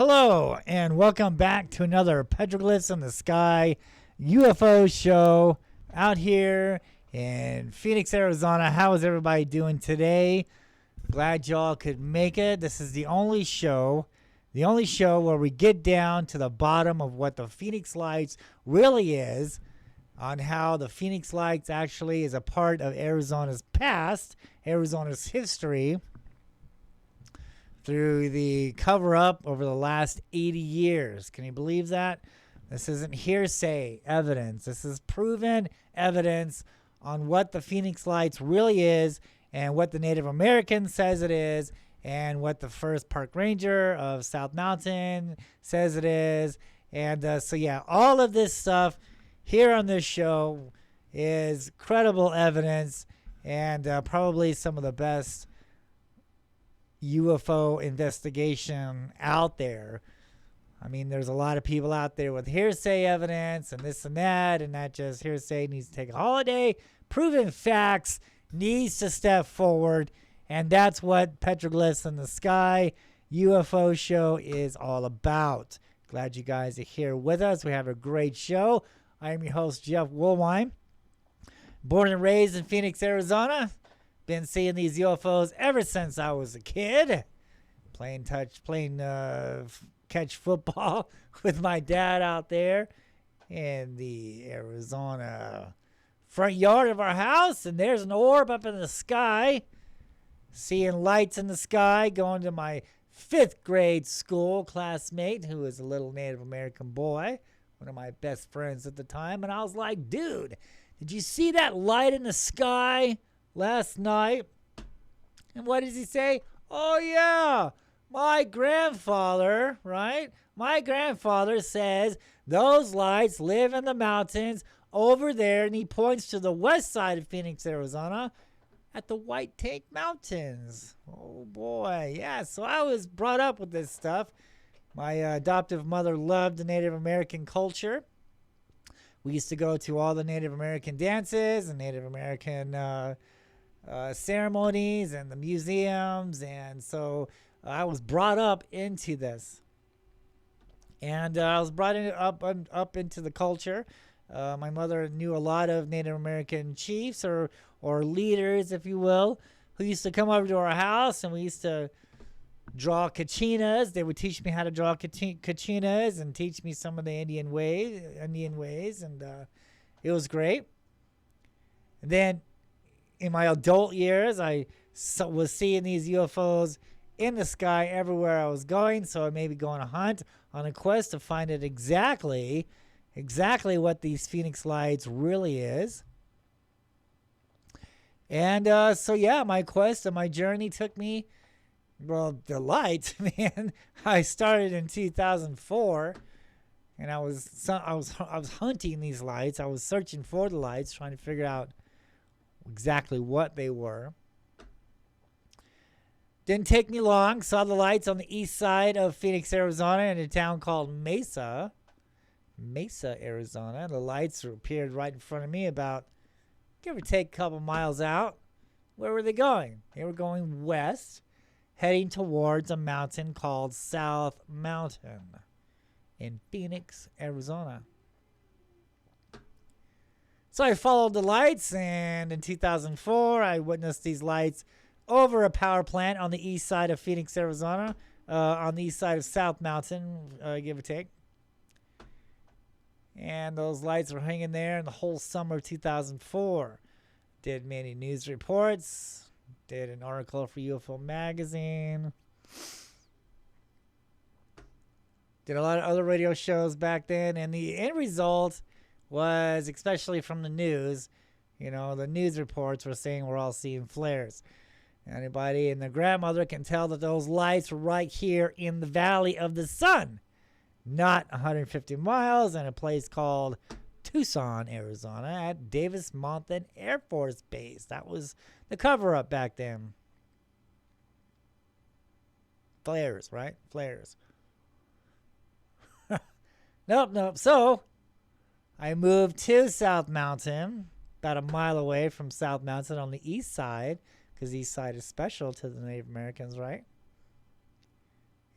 Hello, and welcome back to another Petroglyphs in the Sky UFO show out here in Phoenix, Arizona. How is everybody doing today? Glad y'all could make it. This is the only show where we get down to the bottom of what the Phoenix Lights really is, on how the Phoenix Lights actually is a part of Arizona's past, Arizona's history, through the cover-up over the last 80 years. Can you believe that? This isn't hearsay evidence. This is proven evidence on what the Phoenix Lights really is and what the Native American says it is and what the first park ranger of South Mountain says it is. And so, yeah, all of this stuff here on this show is credible evidence and probably some of the best UFO investigation out there. I mean, there's a lot of people out there with hearsay evidence and this and that just hearsay needs to take a holiday. Proven facts needs to step forward, and that's what Petroglyphs in the Sky UFO show is all about. Glad you guys are here with us. We have a great show. I am your host, Jeff Woolwine. Born and raised in Phoenix, Arizona. Been seeing these UFOs ever since I was a kid. Playing catch football with my dad out there in the Arizona front yard of our house. And there's an orb up in the sky. Seeing lights in the sky. Going to my 5th grade school classmate who is a little Native American boy. One of my best friends at the time. And I was like, dude, did you see that light in the sky last night? And what does he say? Oh, yeah, my grandfather, right? My grandfather says those lights live in the mountains over there. And he points to the west side of Phoenix, Arizona at the White Tank Mountains. Oh, boy. Yeah, so I was brought up with this stuff. My adoptive mother loved the Native American culture. We used to go to all the Native American dances and Native American ceremonies and the museums, and so I was brought up into this, and I was brought up into the culture. My mother knew a lot of Native American chiefs or leaders, if you will, who used to come over to our house, and we used to draw kachinas. They would teach me how to draw kachinas and teach me some of the Indian ways, and it was great. And then in my adult years, I was seeing these UFOs in the sky everywhere I was going, so I may be going on a quest to find out exactly what these Phoenix Lights really is. And so, yeah, my quest and my journey took me, well, the lights, man. I started in 2004, and I was hunting these lights. I was searching for the lights, trying to figure out exactly what they were. Didn't take me long. Saw the lights on the east side of Phoenix, Arizona, in a town called Mesa, Arizona. The lights appeared right in front of me, about, give or take, a couple miles out. Where were they going? They were going west, heading towards a mountain called South Mountain in Phoenix, Arizona. So I followed the lights, and in 2004, I witnessed these lights over a power plant on the east side of Phoenix, Arizona, on the east side of South Mountain, give or take. And those lights were hanging there in the whole summer of 2004. Did many news reports, did an article for UFO Magazine, did a lot of other radio shows back then, and the end result was, especially from the news, the news reports were saying we're all seeing flares. Anybody and their grandmother can tell that those lights were right here in the Valley of the Sun, not 150 miles, in a place called Tucson, Arizona, at Davis-Monthan Air Force Base. That was the cover-up back then. Flares, right? Flares. Nope. So I moved to South Mountain, about a mile away from South Mountain on the east side, because the east side is special to the Native Americans, right?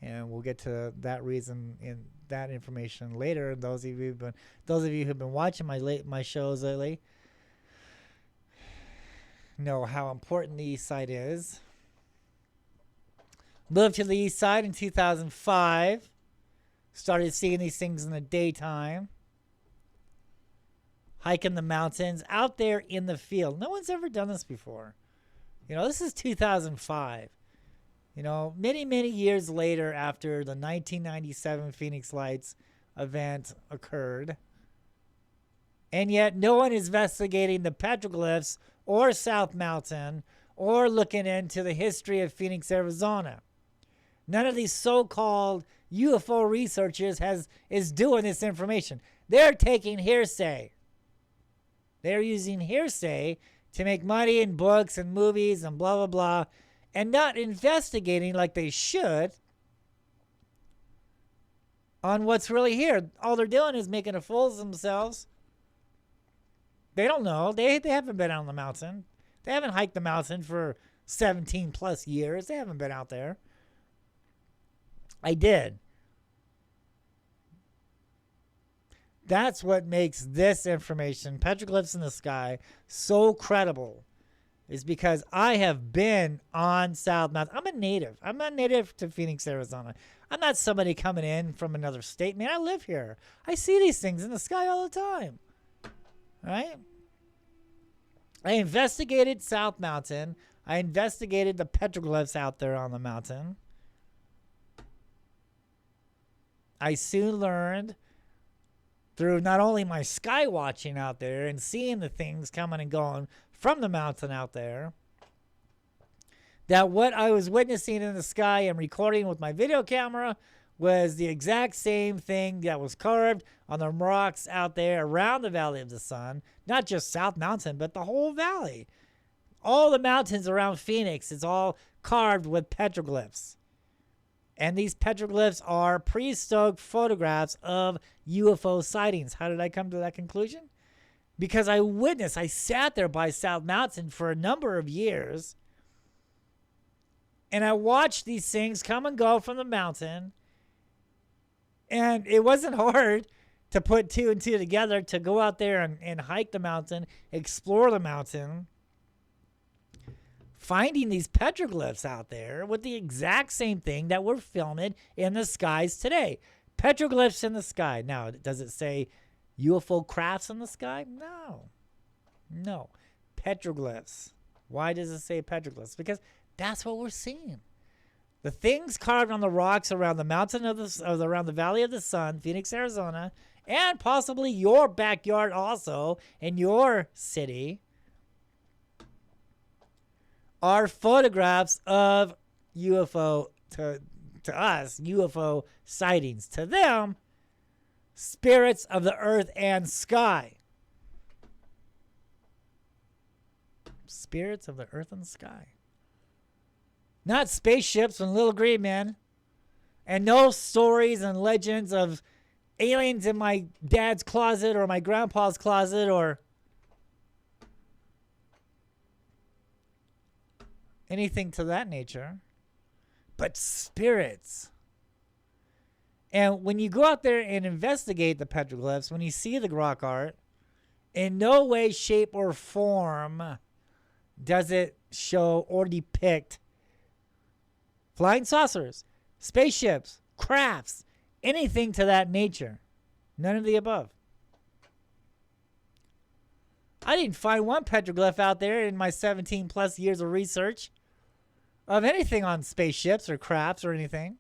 And we'll get to that reason in that information later. Those of you who've been watching my shows lately know how important the East Side is. Moved to the East Side in 2005. Started seeing these things in the daytime. Hiking the mountains out there in the field. No one's ever done this before. This is 2005. Many, many years later after the 1997 Phoenix Lights event occurred. And yet no one is investigating the petroglyphs or South Mountain or looking into the history of Phoenix, Arizona. None of these so-called UFO researchers is doing this information. They're taking hearsay. They're using hearsay to make money in books and movies and blah, blah, blah, and not investigating like they should on what's really here. All they're doing is making a fool of themselves. They don't know. They haven't been on the mountain. They haven't hiked the mountain for 17 plus years. They haven't been out there. I did. That's what makes this information, petroglyphs in the sky, so credible, is because I have been on South Mountain. I'm a native. I'm a native to Phoenix, Arizona. I'm not somebody coming in from another state. Man, I live here. I see these things in the sky all the time. All right? I investigated South Mountain. I investigated the petroglyphs out there on the mountain. I soon learned through not only my sky watching out there and seeing the things coming and going from the mountain out there, that what I was witnessing in the sky and recording with my video camera was the exact same thing that was carved on the rocks out there around the Valley of the Sun. Not just South Mountain, but the whole valley. All the mountains around Phoenix, it's all carved with petroglyphs. And these petroglyphs are pre-stoked photographs of UFO sightings. How did I come to that conclusion? Because I sat there by South Mountain for a number of years, and I watched these things come and go from the mountain, and it wasn't hard to put two and two together to go out there and hike the mountain, explore the mountain, finding these petroglyphs out there with the exact same thing that we're filming in the skies today. Petroglyphs in the sky. Now, does it say UFO crafts in the sky? No. Petroglyphs. Why does it say petroglyphs? Because that's what we're seeing. The things carved on the rocks around the mountain around the Valley of the Sun, Phoenix, Arizona, and possibly your backyard also in your city, are photographs of UFO, to us, UFO sightings. To them, spirits of the earth and sky. Spirits of the earth and sky. Not spaceships and little green men. And no stories and legends of aliens in my dad's closet or my grandpa's closet or anything to that nature, but spirits. And when you go out there and investigate the petroglyphs, when you see the rock art, in no way, shape, or form does it show or depict flying saucers, spaceships, crafts, anything to that nature. None of the above. I didn't find one petroglyph out there in my 17 plus years of research of anything on spaceships or crafts or anything.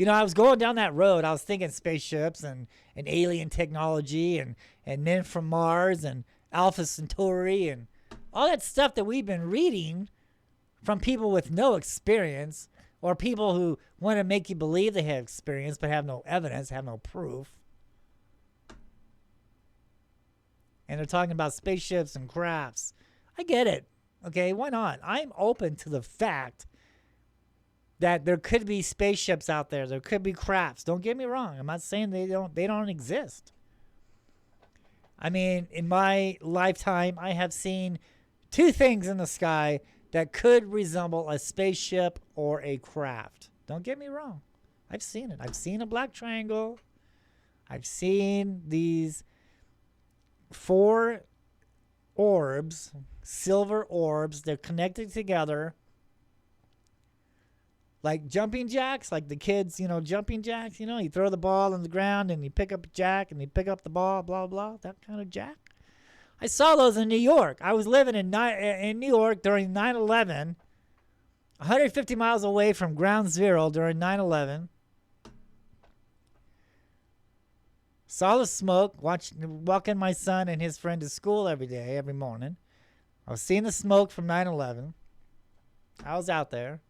I was going down that road. I was thinking spaceships and alien technology and men from Mars and Alpha Centauri and all that stuff that we've been reading from people with no experience or people who want to make you believe they have experience but have no evidence, have no proof. And they're talking about spaceships and crafts. I get it. Okay, why not? I'm open to the fact that there could be spaceships out there. There could be crafts. Don't get me wrong. I'm not saying they don't exist. I mean, in my lifetime, I have seen two things in the sky that could resemble a spaceship or a craft. Don't get me wrong. I've seen it. I've seen a black triangle. I've seen these 4 orbs, silver orbs. They're connected together like jumping jacks, like the kids, jumping jacks. You throw the ball on the ground and you pick up a jack and you pick up the ball, blah, blah, that kind of jack. I saw those in New York. I was living in New York during 9/11, 150 miles away from ground zero during 9/11. Saw the smoke, walking my son and his friend to school every day, every morning. I was seeing the smoke from 9/11. I was out there.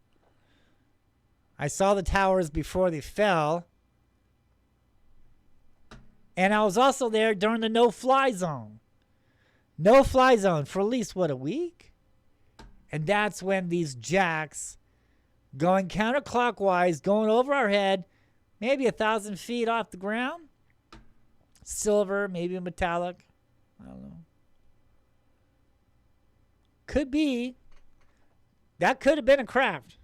I saw the towers before they fell. And I was also there during the no-fly zone. No-fly zone for at least, a week? And that's when these jacks going counterclockwise, going over our head, maybe 1,000 feet off the ground. Silver, maybe metallic. I don't know. Could be. That could have been a craft.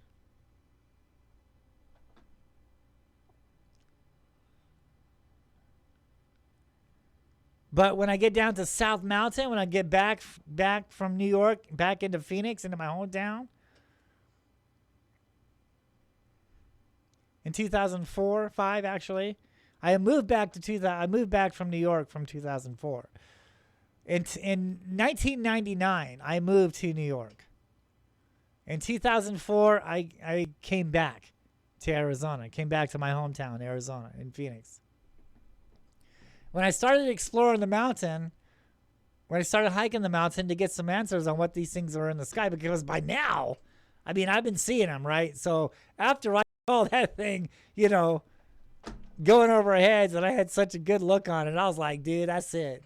But when I get down to South Mountain, when I get back from New York, back into Phoenix, into my hometown, in 2004, 5 actually, I moved back to 2000. I moved back from New York from 2004. In 1999, I moved to New York. In 2004, I came back to Arizona. I came back to my hometown, Arizona, in Phoenix. When I started exploring the mountain, when I started hiking the mountain to get some answers on what these things are in the sky, because by now, I've been seeing them, right? So after I saw that thing, going over our heads, and I had such a good look on it, I was like, dude, that's it.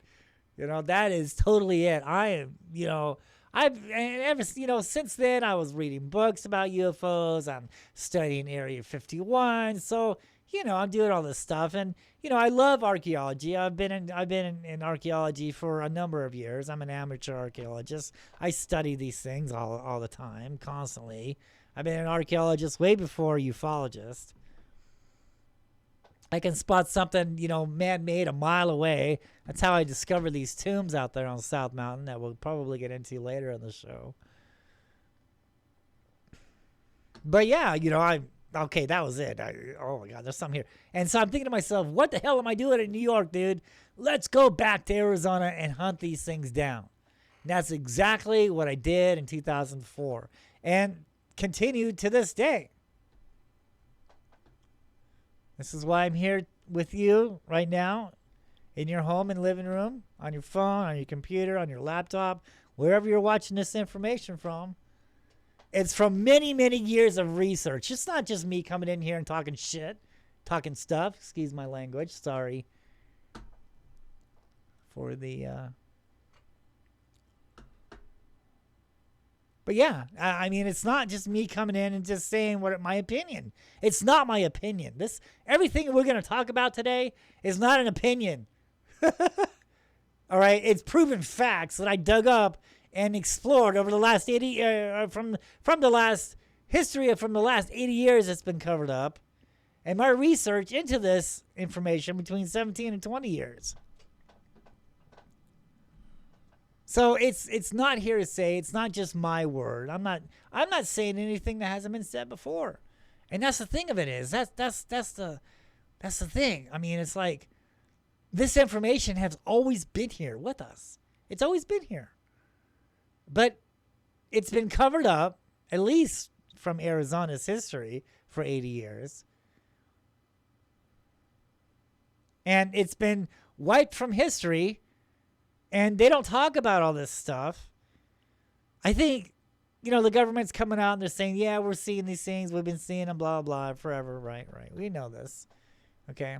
That is totally it. I am, since then I was reading books about UFOs. I'm studying Area 51. So, I'm doing all this stuff, and I love archaeology. I've been in archaeology for a number of years. I'm an amateur archaeologist. I study these things all the time, constantly. I've been an archaeologist way before ufologist. I can spot something, man-made a mile away. That's how I discovered these tombs out there on South Mountain that we'll probably get into later in the show. But yeah, okay, that was it. Oh my God, there's something here. And so I'm thinking to myself, what the hell am I doing in New York, dude? Let's go back to Arizona and hunt these things down. And that's exactly what I did in 2004 and continued to this day. This is why I'm here with you right now in your home and living room, on your phone, on your computer, on your laptop, wherever you're watching this information from. It's from many, many years of research. It's not just me coming in here and talking shit, talking stuff. Excuse my language. Sorry for the... But yeah, it's not just me coming in and just saying my opinion. It's not my opinion. Everything we're going to talk about today is not an opinion. All right, it's proven facts that I dug up and explored over the last 80 from the last 80 years. It's been covered up, and my research into this information between 17 and 20 years. So it's not hearsay. It's not just my word. I'm not saying anything that hasn't been said before, and that's the thing of it is that's the thing. It's like this information has always been here with us. It's always been here. But it's been covered up, at least from Arizona's history, for 80 years. And it's been wiped from history, and they don't talk about all this stuff. I think, the government's coming out and they're saying, yeah, we're seeing these things. We've been seeing them, blah, blah, forever. Right. We know this. Okay.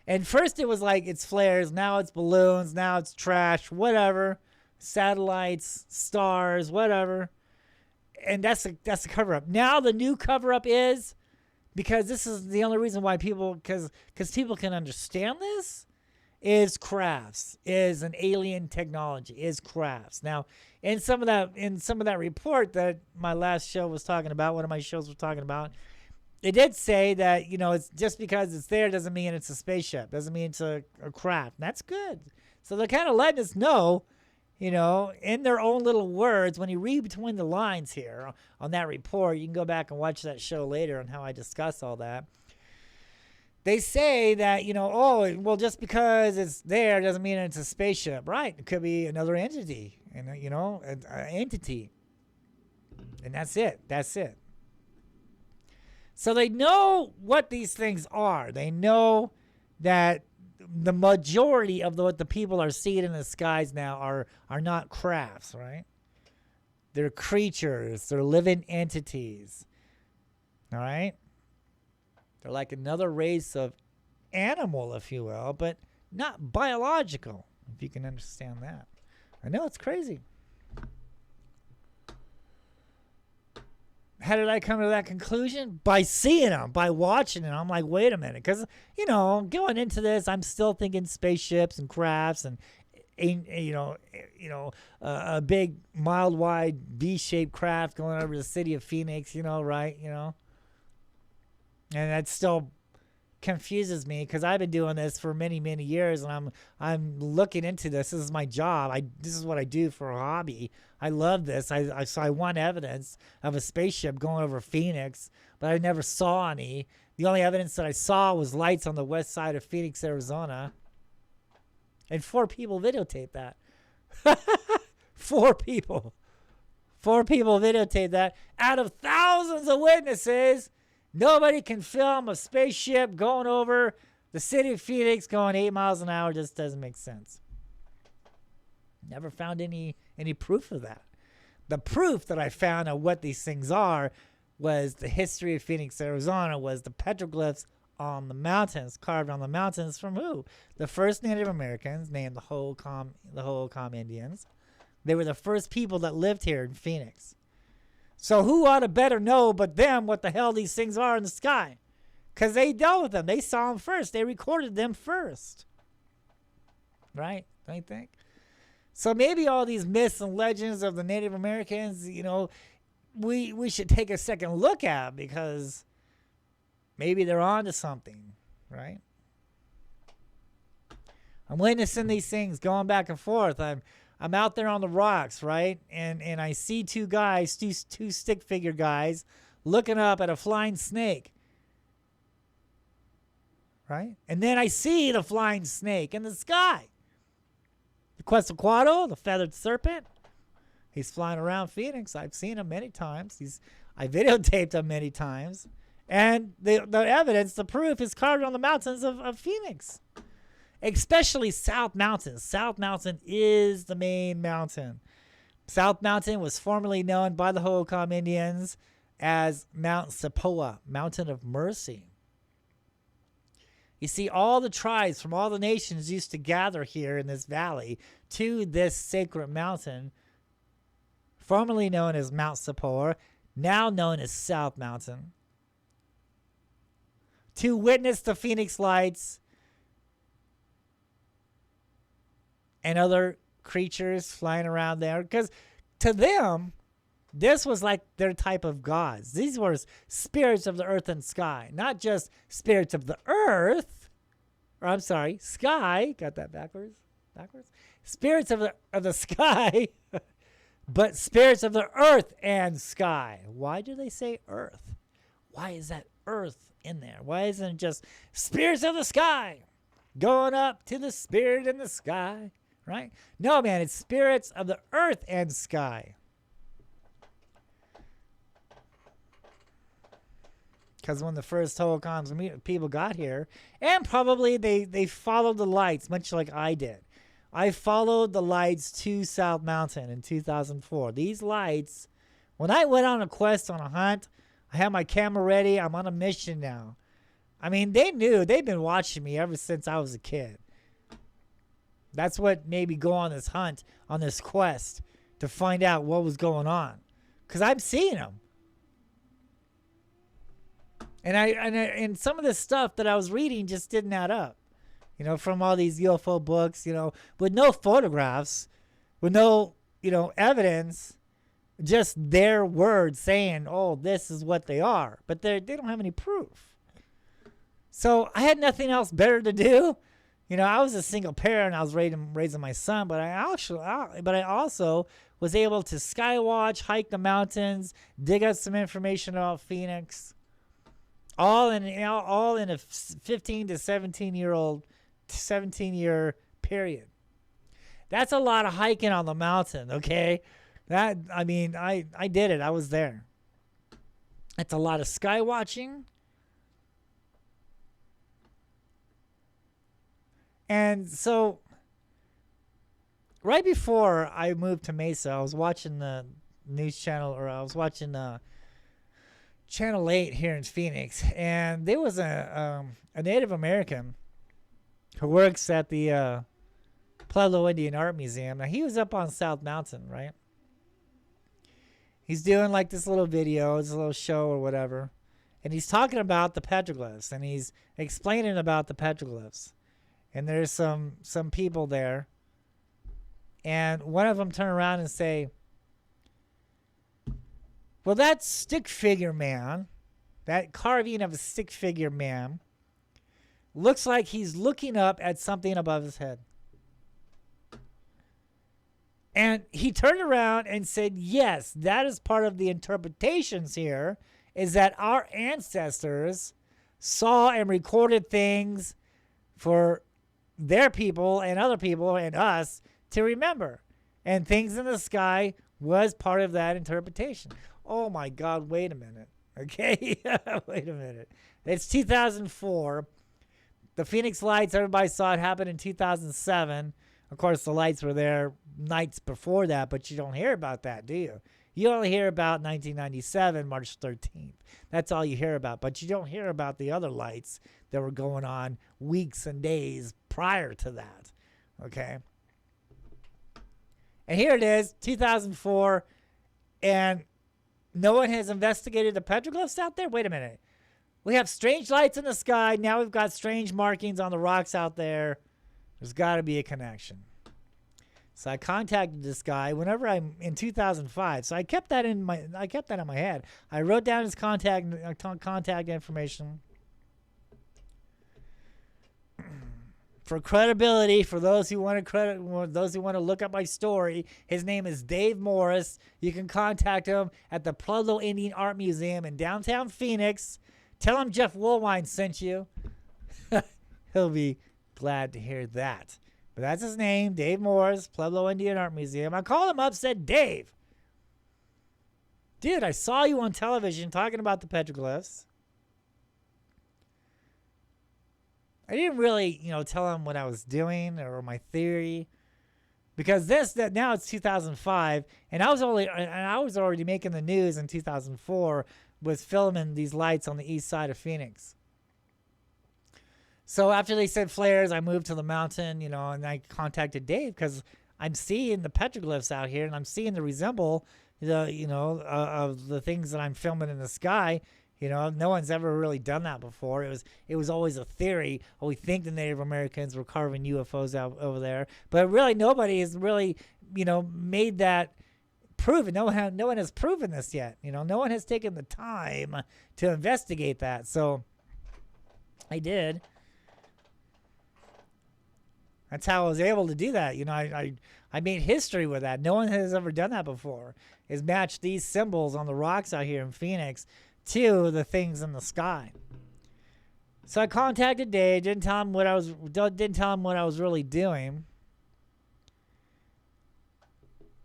And first it was like it's flares. Now it's balloons. Now it's trash, whatever. Satellites, stars, whatever. And that's a cover-up. Now the new cover-up is, because this is the only reason why because people can understand this, is crafts, is an alien technology, is crafts. Now, in some of that report that my last show was talking about, one of my shows was talking about, It did say that, it's just because it's there doesn't mean it's a spaceship, doesn't mean it's a craft. And that's good. So they're kind of letting us know, in their own little words. When you read between the lines here on that report, you can go back and watch that show later on how I discuss all that. They say that, oh, well, just because it's there doesn't mean it's a spaceship, right? It could be another entity, and an entity. And that's it. That's it. So they know what these things are. They know that the majority of what the people are seeing in the skies now are not crafts, right? They're creatures. They're living entities. All right? They're like another race of animal, if you will, but not biological, if you can understand that. I know it's crazy. How did I come to that conclusion? By seeing them, by watching it. I'm like, wait a minute. Because, going into this, I'm still thinking spaceships and crafts and, a big, mild, wide, V-shaped craft going over the city of Phoenix, right? And that still confuses me because I've been doing this for many, many years, and I'm looking into this. This is my job. This is what I do for a hobby. I love this. So I want evidence of a spaceship going over Phoenix, but I never saw any. The only evidence that I saw was lights on the west side of Phoenix, Arizona. And 4 people videotaped that. 4 people. 4 people videotaped that. Out of thousands of witnesses, nobody can film a spaceship going over the city of Phoenix going 8 miles an hour. Just doesn't make sense. Never found any proof of that. The proof that I found of what these things are was the history of Phoenix, Arizona, was the petroglyphs on the mountains, carved on the mountains from who? The first Native Americans, named the Hohokam Indians. They were the first people that lived here in Phoenix. So who ought to better know but them what the hell these things are in the sky? Because they dealt with them. They saw them first. They recorded them first. Right? Don't you think? So maybe all these myths and legends of the Native Americans, we should take a second look at, because maybe they're on to something, right? I'm witnessing these things going back and forth. I'm out there on the rocks, right? And I see 2 guys, two stick figure guys, looking up at a flying snake, right? And then I see the flying snake in the sky. The Quetzalcoatl, the feathered serpent, he's flying around Phoenix. I've seen him many times. I videotaped him many times. And the evidence, the proof is carved on the mountains of Phoenix. Especially South Mountain. South Mountain is the main mountain. South Mountain was formerly known by the Hohokam Indians as Mount Sepoa, Mountain of Mercy. You see, all the tribes from all the nations used to gather here in this valley to this sacred mountain, formerly known as Mount Sepoa, now known as South Mountain, to witness the Phoenix lights and other creatures flying around there. Because to them, this was like their type of gods. These were spirits of the earth and sky, not just spirits of the earth, sky. Got that backwards? Spirits of the sky, but spirits of the earth and sky. Why do they say earth? Why is that earth in there? Why isn't it just spirits of the sky going up to the spirit in the sky, right? No, man, it's spirits of the earth and sky. Because when the first Hohokam people got here, and probably they followed the lights, much like I did. I followed the lights to South Mountain in 2004. These lights, when I went on a quest, on a hunt, I had my camera ready. I'm on a mission now. I mean, they knew. They've been watching me ever since I was a kid. That's what made me go on this hunt, on this quest, to find out what was going on. Because I'm seeing them. And some of the stuff that I was reading just didn't add up. From all these UFO books, with no photographs, with no, evidence. just their words saying, oh, this is what they are. But they don't have any proof. So I had nothing else better to do. You know, I was a single parent. I was raising my son, but I also was able to skywatch, hike the mountains, dig up some information about Phoenix, all in a 15 to 17 year period. That's a lot of hiking on the mountain, okay? I did it. I was there. That's a lot of sky watching. And so, right before I moved to Mesa, I was watching the news channel, or I was watching Channel 8 here in Phoenix, and there was a Native American who works at the Pueblo Indian Art Museum. Now, he was up on South Mountain, right? He's doing like this little video, this little show or whatever, and he's talking about the petroglyphs, and he's explaining about the petroglyphs. And there's some people there, and one of them turn around and say, well, that stick figure man, that carving of a stick figure man, looks like he's looking up at something above his head. And he turned around and said, yes, that is part of the interpretations here, is that our ancestors saw and recorded things for their people and other people and us to remember. And things in the sky was part of that interpretation. Oh my God, wait a minute. Okay, wait a minute. It's 2004. The Phoenix lights, everybody saw it happen in 2007. Of course, the lights were there nights before that, but you don't hear about that, do you? You only hear about 1997, March 13th. That's all you hear about. But you don't hear about the other lights that were going on weeks and days prior to that. Okay? And here it is, 2004, and no one has investigated the petroglyphs out there? Wait a minute. We have strange lights in the sky. Now we've got strange markings on the rocks out there. There's got to be a connection. So I contacted this guy whenever I'm in 2005. So I kept that in my head. I wrote down his contact information. For credibility, for those who want to look up my story, his name is Dave Morris. You can contact him at the Pueblo Indian Art Museum in downtown Phoenix. Tell him Jeff Woolwine sent you. He'll be glad to hear that. But that's his name, Dave Morris, Pueblo Indian Art Museum. I called him up, said, Dave, dude, I saw you on television talking about the petroglyphs. I didn't really, tell him what I was doing or my theory, because now it's 2005, and I was already making the news in 2004 with filming these lights on the east side of Phoenix. So after they said flares, I moved to the mountain, and I contacted Dave because I'm seeing the petroglyphs out here, and I'm seeing the resemble of the things that I'm filming in the sky. No one's ever really done that before. It was always a theory. Oh, we think the Native Americans were carving UFOs out over there, but really nobody has really, made that proven. No one has proven this yet. No one has taken the time to investigate that. So I did. That's how I was able to do that. I made history with that. No one has ever done that before, is match these symbols on the rocks out here in Phoenix to the things in the sky. So I contacted Dave, didn't tell him what I was really doing.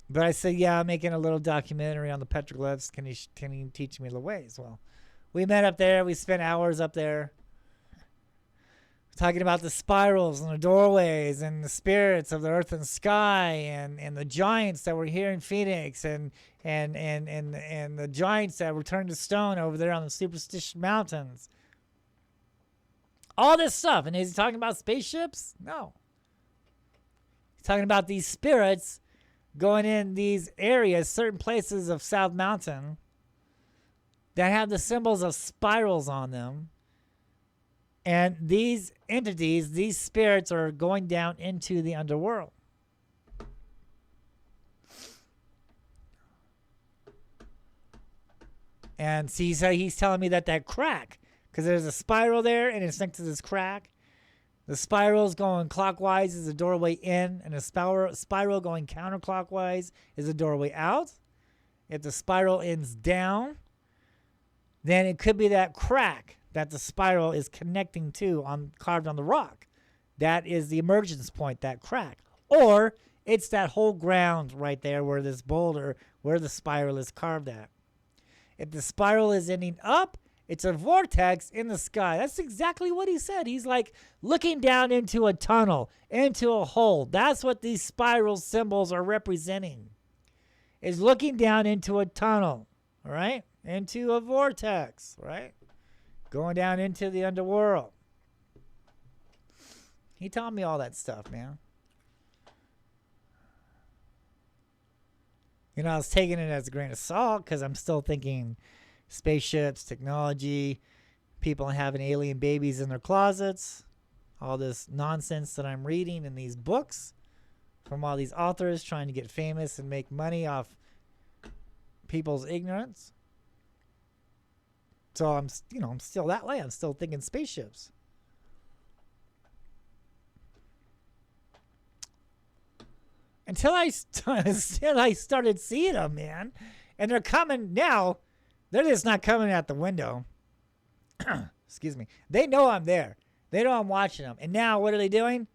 But I said, yeah, I'm making a little documentary on the petroglyphs. Can you teach me the ways? Well, we met up there. We spent hours up there talking about the spirals and the doorways and the spirits of the earth and sky and the giants that were here in Phoenix and the giants that were turned to stone over there on the Superstition Mountains. All this stuff. And is he talking about spaceships? No. He's talking about these spirits going in these areas, certain places of South Mountain that have the symbols of spirals on them. And these entities, these spirits, are going down into the underworld. And see, so he's telling me that crack, because there's a spiral there and it's next to this crack. The spiral's going clockwise is the doorway in, and the spiral going counterclockwise is the doorway out. If the spiral ends down, then it could be that crack that the spiral is connecting to carved on the rock. That is the emergence point, that crack. Or it's that whole ground right there where this boulder, where the spiral is carved at. If the spiral is ending up, it's a vortex in the sky. That's exactly what he said. He's like looking down into a tunnel, into a hole. That's what these spiral symbols are representing. Is looking down into a tunnel, all right? Into a vortex, right? Going down into the underworld. He taught me all that stuff, man. You know, I was taking it as a grain of salt because I'm still thinking spaceships, technology, people having alien babies in their closets, all this nonsense that I'm reading in these books from all these authors trying to get famous and make money off people's ignorance. So I'm still that way. I'm still thinking spaceships. Until I started seeing them, man. And they're coming now. They're just not coming out the window. Excuse me. They know I'm there. They know I'm watching them. And now what are they doing?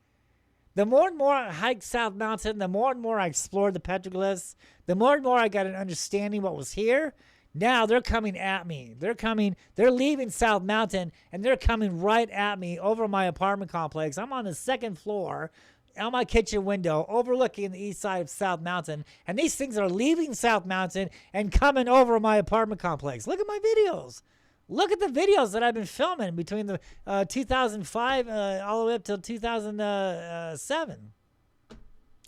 The more and more I hiked South Mountain, the more and more I explored the petroglyphs, the more and more I got an understanding what was here. Now they're coming at me. They're leaving South Mountain, and they're coming right at me over my apartment complex. I'm on the second floor, out my kitchen window, overlooking the east side of South Mountain, and these things are leaving South Mountain and coming over my apartment complex. Look at my videos. Look at the videos that I've been filming between the 2005 all the way up till 2007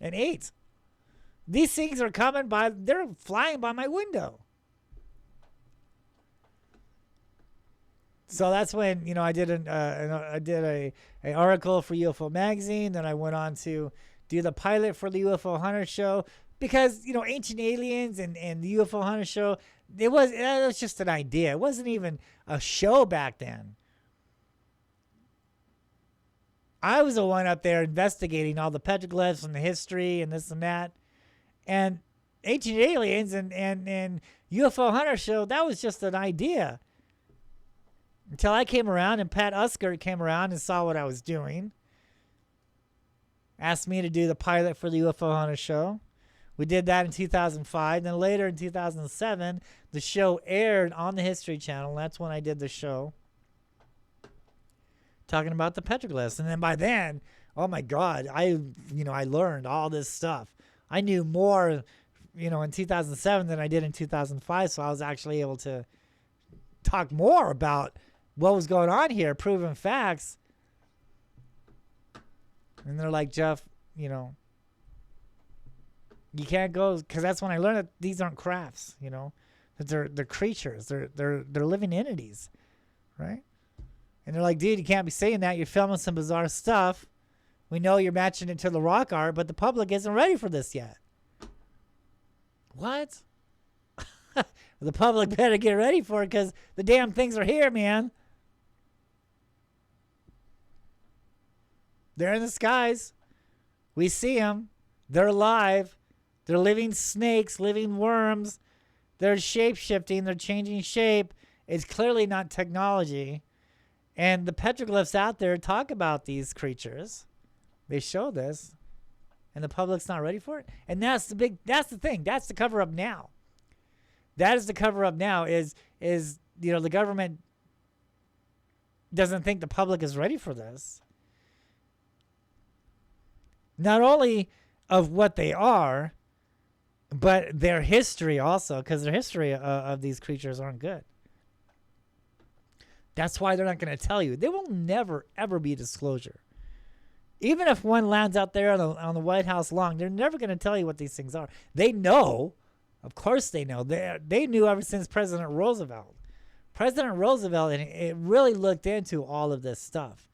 and 8. These things are coming by. They're flying by my window. So that's when I did a article for UFO magazine. Then I went on to do the pilot for the UFO Hunter show because Ancient Aliens and the UFO Hunter show, it was just an idea. It wasn't even a show back then. I was the one up there investigating all the petroglyphs and the history and this and that, and Ancient Aliens and UFO Hunter show, that was just an idea. Until I came around and Pat Usker came around and saw what I was doing. Asked me to do the pilot for the UFO Hunter show. We did that in 2005. Then later in 2007, the show aired on the History Channel. That's when I did the show. Talking about the petroglyphs. And then by then, oh my God, I learned all this stuff. I knew more, in 2007 than I did in 2005. So I was actually able to talk more about what was going on here, proven facts. And they're like, Jeff, you can't go, because that's when I learned that these aren't crafts, that they're creatures, they're living entities, right? And they're like, dude, you can't be saying that. You're filming some bizarre stuff. We know you're matching it to the rock art, but the public isn't ready for this yet. What? The public better get ready for it because the damn things are here, man. They're in the skies. We see them. They're alive. They're living snakes, living worms. They're shape-shifting. They're changing shape. It's clearly not technology. And the petroglyphs out there talk about these creatures. They show this. And the public's not ready for it. And that's the thing. That's the cover-up now. That is the cover-up now is the government doesn't think the public is ready for this. Not only of what they are, but their history also, because their history of these creatures aren't good. That's why they're not going to tell you. There will never, ever be disclosure. Even if one lands out there on the White House lawn, they're never going to tell you what these things are. They know. Of course they know. They knew ever since President Roosevelt. President Roosevelt, and it really looked into all of this stuff.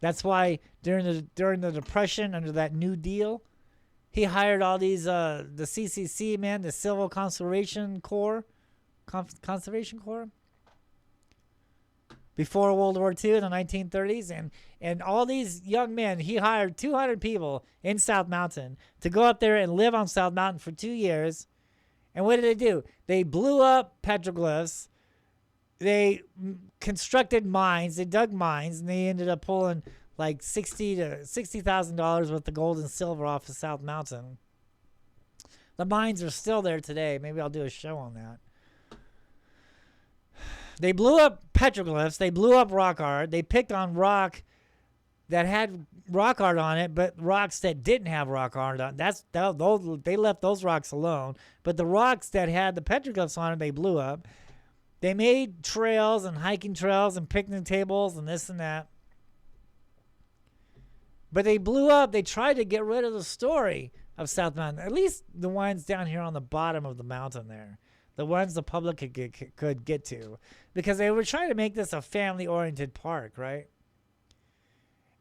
That's why during the Depression, under that New Deal, he hired all these the CCC, man, the Civil Conservation Corps, Conservation Corps before World War II in the 1930s. And all these young men, he hired 200 people in South Mountain to go up there and live on South Mountain for 2 years. And what did they do? They blew up petroglyphs. They constructed mines. They dug mines, and they ended up pulling like $60,000 worth of gold and silver off of South Mountain. The mines are still there today. Maybe I'll do a show on that. They blew up petroglyphs. They blew up rock art. They picked on rock that had rock art on it, but rocks that didn't have rock art on it. They left those rocks alone. But the rocks that had the petroglyphs on it, they blew up. They made trails and hiking trails and picnic tables and this and that. But they blew up. They tried to get rid of the story of South Mountain, at least the ones down here on the bottom of the mountain there, the ones the public could get to, because they were trying to make this a family-oriented park, right?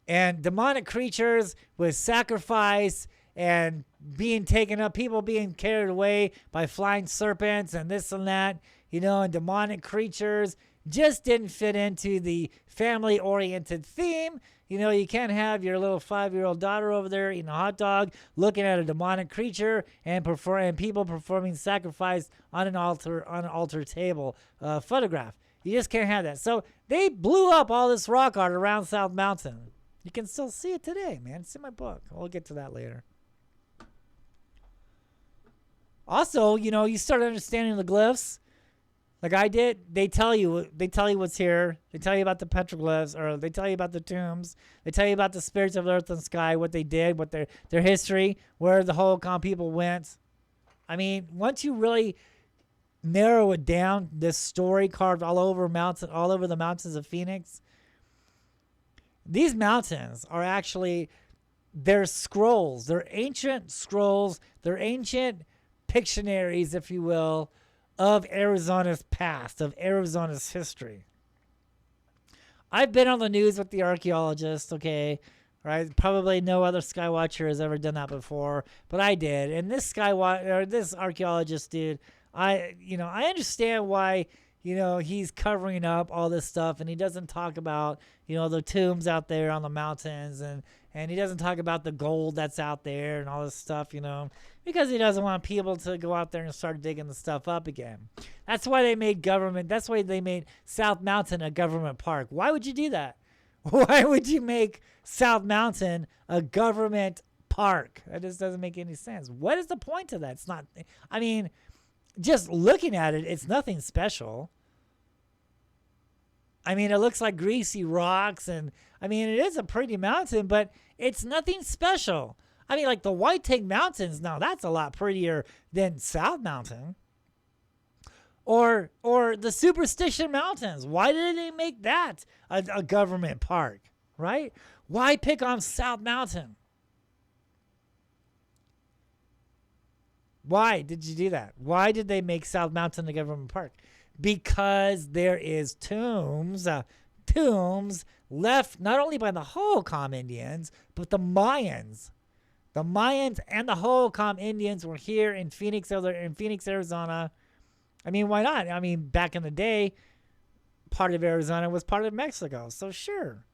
And demonic creatures with sacrifice and being taken up, people being carried away by flying serpents and this and that, and demonic creatures just didn't fit into the family-oriented theme. You can't have your little 5-year-old daughter over there eating a hot dog, looking at a demonic creature, and people performing sacrifice on an altar table photograph. You just can't have that. So they blew up all this rock art around South Mountain. You can still see it today, man. It's in my book. We'll get to that later. Also, you start understanding the glyphs. Like I did, they tell you what's here. They tell you about the petroglyphs, or they tell you about the tombs. They tell you about the spirits of the earth and sky, what they did, what their history, where the Hohokam people went. I mean, once you really narrow it down, this story carved all over the mountains of Phoenix. These mountains are actually, they're scrolls. They're ancient scrolls. They're ancient Pictionaries, if you will, of Arizona's past, of Arizona's history. I've been on the news with the archaeologist, okay? Right? Probably no other skywatcher has ever done that before, but I did. And this this archaeologist dude, I understand why, he's covering up all this stuff, and he doesn't talk about, the tombs out there on the mountains, and he doesn't talk about the gold that's out there and all this stuff, because he doesn't want people to go out there and start digging the stuff up again. That's why they made South Mountain a government park. Why would you do that? Why would you make South Mountain a government park? That just doesn't make any sense. What is the point of that? It's not, just looking at it, it's nothing special. It looks like greasy rocks, and it is a pretty mountain, but it's nothing special. Like the White Tank Mountains, now that's a lot prettier than South Mountain. Or the Superstition Mountains. Why did they make that a government park, right? Why pick on South Mountain? Why did you do that? Why did they make South Mountain a government park? Because there is tombs left not only by the Hohokam Indians, but the Mayans. The Mayans and the Hohokam Indians were here in Phoenix, Arizona. Why not? Back in the day, part of Arizona was part of Mexico, so sure.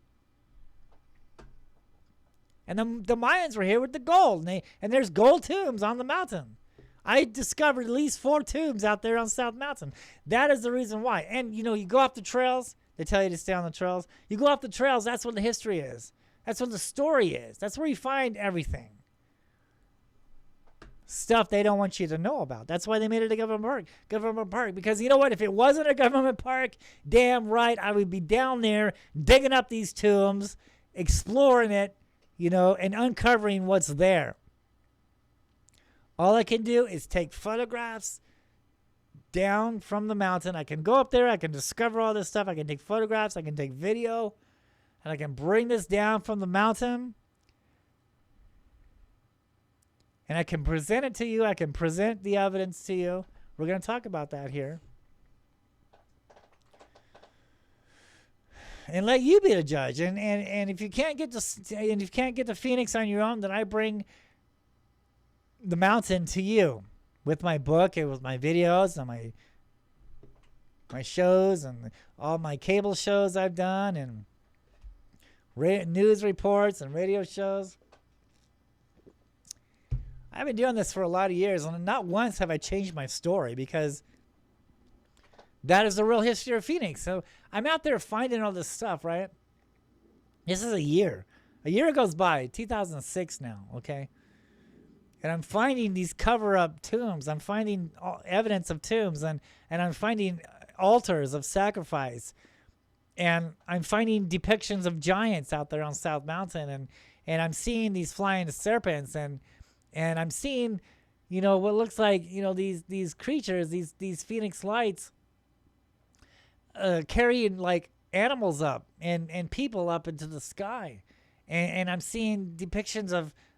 And the Mayans were here with the gold, and there's gold tombs on the mountain. I discovered at least 4 tombs out there on South Mountain. That is the reason why. And, you go off the trails. They tell you to stay on the trails. You go off the trails, that's where the history is. That's where the story is. That's where you find everything. Stuff they don't want you to know about. That's why they made it a government park. Because you know what? If it wasn't a government park, damn right, I would be down there digging up these tombs, exploring it, and uncovering what's there. All I can do is take photographs down from the mountain. I can go up there. I can discover all this stuff. I can take photographs. I can take video. And I can bring this down from the mountain. And I can present it to you. I can present the evidence to you. We're going to talk about that here. And let you be the judge. And if you can't get to Phoenix on your own, then I bring the mountain to you with my book and with my videos and my my shows and all my cable shows I've done and news reports and radio shows. I've been doing this for a lot of years, and not once have I changed my story, because that is the real history of Phoenix. So I'm out there finding all this stuff, right? This is a year. A year goes by, 2006 now, okay? And I'm finding these cover-up tombs. I'm finding evidence of tombs, and I'm finding altars of sacrifice. And I'm finding depictions of giants out there on South Mountain, and I'm seeing these flying serpents, and I'm seeing, what looks like, these creatures, these Phoenix lights, carrying like animals up and people up into the sky, and I'm seeing depictions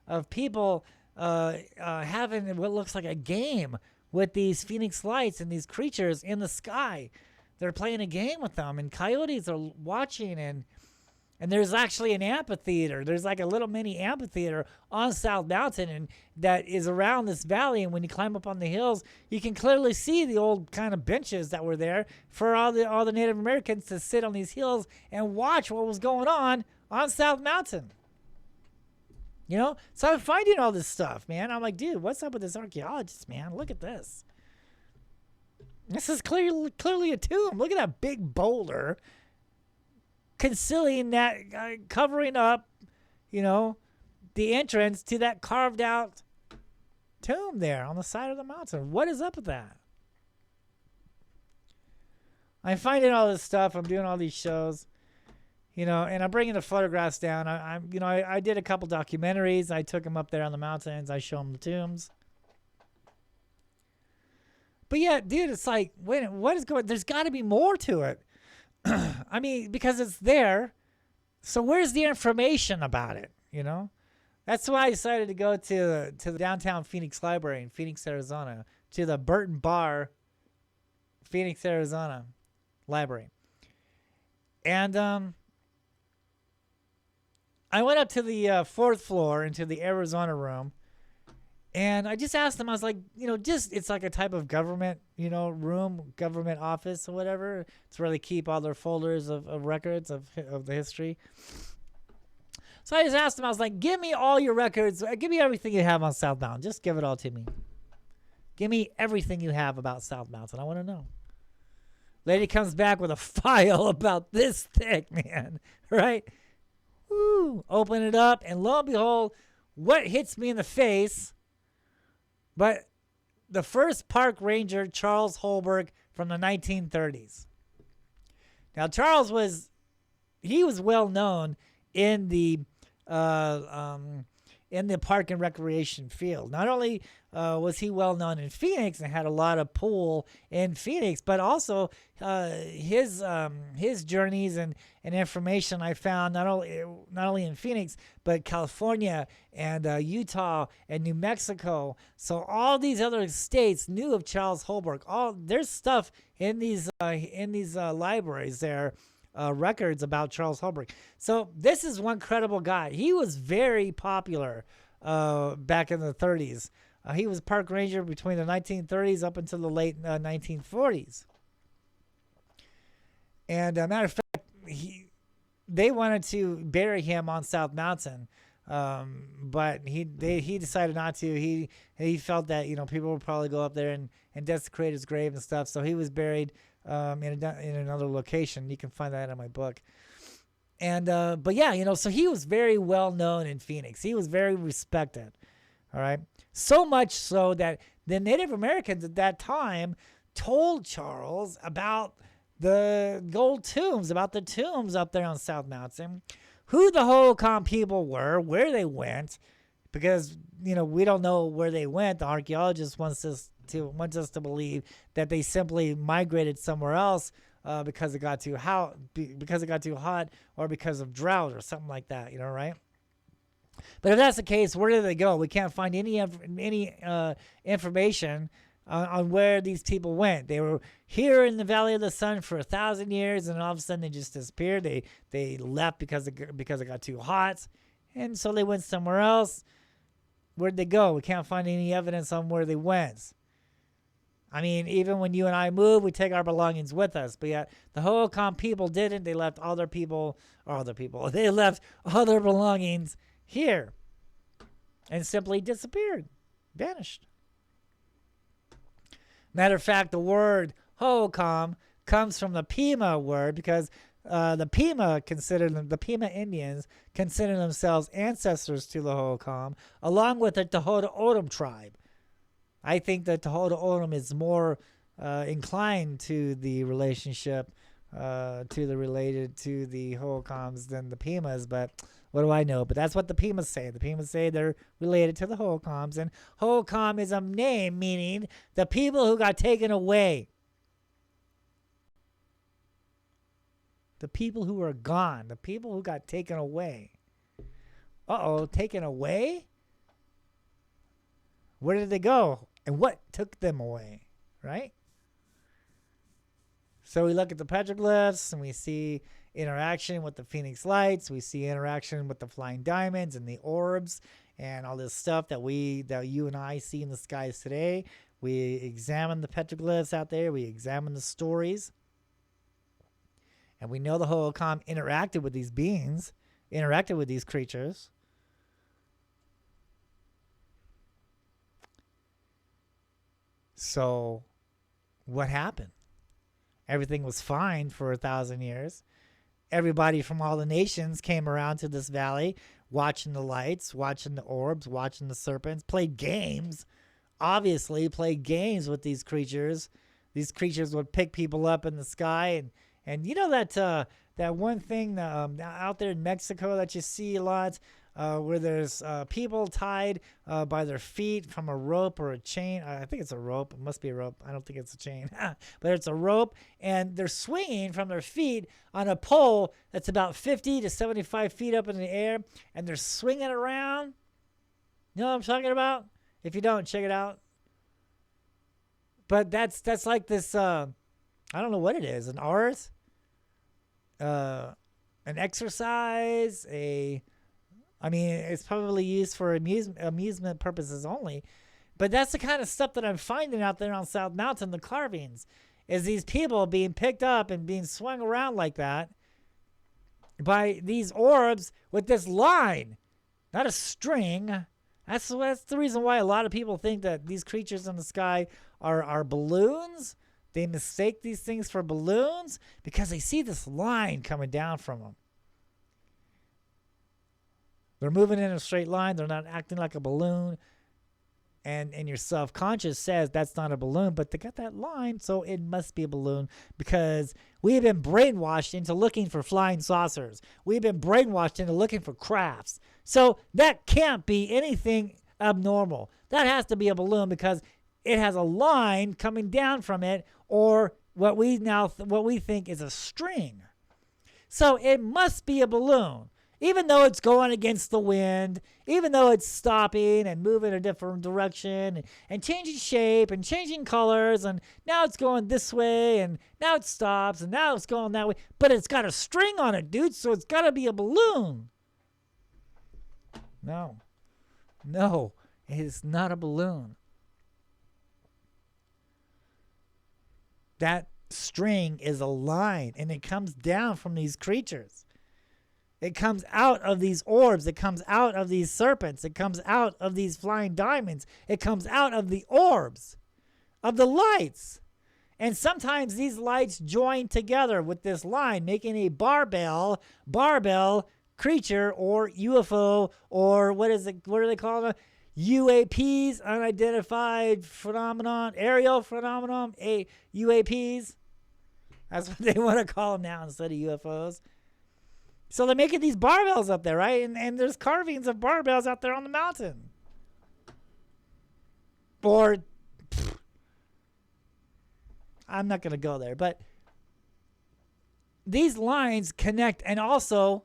of people having what looks like a game with these Phoenix lights and these creatures in the sky. They're playing a game with them, and coyotes are watching, and there's actually an amphitheater. There's like a little mini amphitheater on South Mountain, and that is around this valley. And when you climb up on the hills, you can clearly see the old kind of benches that were there for all the Native Americans to sit on these hills and watch what was going on South Mountain. So I'm finding all this stuff, man. I'm like, dude, what's up with this archaeologist, man? Look at this. This is clearly a tomb. Look at that big boulder concealing that, covering up, the entrance to that carved out tomb there on the side of the mountain. What is up with that? I'm finding all this stuff. I'm doing all these shows, and I'm bringing the photographs down. I did a couple documentaries. I took them up there on the mountains. I show them the tombs. But yeah, dude, it's like, wait, what is going? There's got to be more to it. I mean, because it's there. So where's the information about it? That's why I decided to go to the downtown Phoenix Library in Phoenix, Arizona, to the Burton Bar, Phoenix, Arizona library. And I went up to the fourth floor into the Arizona room. And I just asked them, I was like, it's like a type of government, room, government office or whatever. It's where they keep all their folders of records of the history. So I just asked them, I was like, give me all your records. Give me everything you have on South Mountain. Just give it all to me. Give me everything you have about South Mountain. I want to know. Lady comes back with a file about this thick, man. Right? Woo. Open it up, and lo and behold, what hits me in the face? But the first park ranger, Charles Holbrook, from the 1930s. Now, Charles was well known in the park and recreation field. Not only was he well known in Phoenix and had a lot of pull in Phoenix, but also his journeys and information I found not only in Phoenix, but California and Utah and New Mexico. So all these other states knew of Charles Holbrook. There's stuff in these libraries there. Records about Charles Holbrook. So this is one credible guy. He was very popular back in the 30s. He was park ranger between the 1930s up until the late 1940s. And matter of fact, they wanted to bury him on South Mountain, but he decided not to. He felt that people would probably go up there and desecrate his grave and stuff. So he was buried in another location. You can find that in my book. And but yeah, so he was very well known in Phoenix. He was very respected. All right, so much so that the Native Americans at that time told Charles about the gold tombs, about the tombs up there on South Mountain, who the Hohokam people were, where they went, because we don't know where they went. The archaeologist wants us to believe that they simply migrated somewhere else because it got too hot, or because of drought or something like that. Right? But if that's the case, where did they go? We can't find any information on where these people went. They were here in the Valley of the Sun for 1,000 years, and all of a sudden they just disappeared. They left because it got too hot, and so they went somewhere else. Where'd they go? We can't find any evidence on where they went. I mean, even when you and I move, we take our belongings with us. But yet the Hohokam people didn't. They left other people, they left other belongings here and simply disappeared, vanished. Matter of fact, the word Hohokam comes from the Pima word because the Pima Indians consider themselves ancestors to the Hohokam, along with the Tohono O'odham tribe. I think that Tohono O'odham is more inclined to the relationship related to the Hohokams than the Pimas, but what do I know? But that's what the Pimas say. The Pimas say they're related to the Hohokams, and Hohokam is a name meaning the people who got taken away. The people who are gone. The people who got taken away. Taken away? Where did they go? And what took them away? Right? So we look at the petroglyphs and we see interaction with the phoenix lights. We see interaction with the flying diamonds and the orbs and all this stuff that you and I see in the skies today. We examine the petroglyphs out there. We examine the stories. And we know the Hohokam interacted with these beings, interacted with these creatures. So what happened? Everything was fine for 1,000 years. Everybody from all the nations came around to this valley, watching the lights, watching the orbs, watching the serpents, played games. Obviously, played games with these creatures. These creatures would pick people up in the sky, and you know that one thing out there in Mexico that you see a lot, where there's people tied by their feet from a rope or a chain. I think it's a rope. It must be a rope. I don't think it's a chain. But it's a rope, and they're swinging from their feet on a pole that's about 50 to 75 feet up in the air, and they're swinging around. You know what I'm talking about? If you don't, check it out. But that's like this, I don't know what it is, an art, an exercise, it's probably used for amusement purposes only. But that's the kind of stuff that I'm finding out there on South Mountain, the carvings, is these people being picked up and being swung around like that by these orbs with this line, not a string. That's the reason why a lot of people think that these creatures in the sky are balloons. They mistake these things for balloons because they see this line coming down from them. They're moving in a straight line. They're not acting like a balloon. And your self-conscious says that's not a balloon, but they got that line, so it must be a balloon because we've been brainwashed into looking for flying saucers. We've been brainwashed into looking for crafts. So that can't be anything abnormal. That has to be a balloon because it has a line coming down from it, or what we think is a string. So it must be a balloon. Even though it's going against the wind, even though it's stopping and moving a different direction and changing shape and changing colors, and now it's going this way and now it stops and now it's going that way, but it's got a string on it, dude, so it's got to be a balloon. No, it is not a balloon. That string is a line, and it comes down from these creatures. It comes out of these orbs. It comes out of these serpents. It comes out of these flying diamonds. It comes out of the orbs, of the lights. And sometimes these lights join together with this line, making a barbell creature or UFO, or what do they call them? UAPs, unidentified phenomenon, aerial phenomenon, UAPs. That's what they want to call them now instead of UFOs. So they're making these barbells up there, right? And there's carvings of barbells out there on the mountain. Or, I'm not going to go there, but these lines connect, and also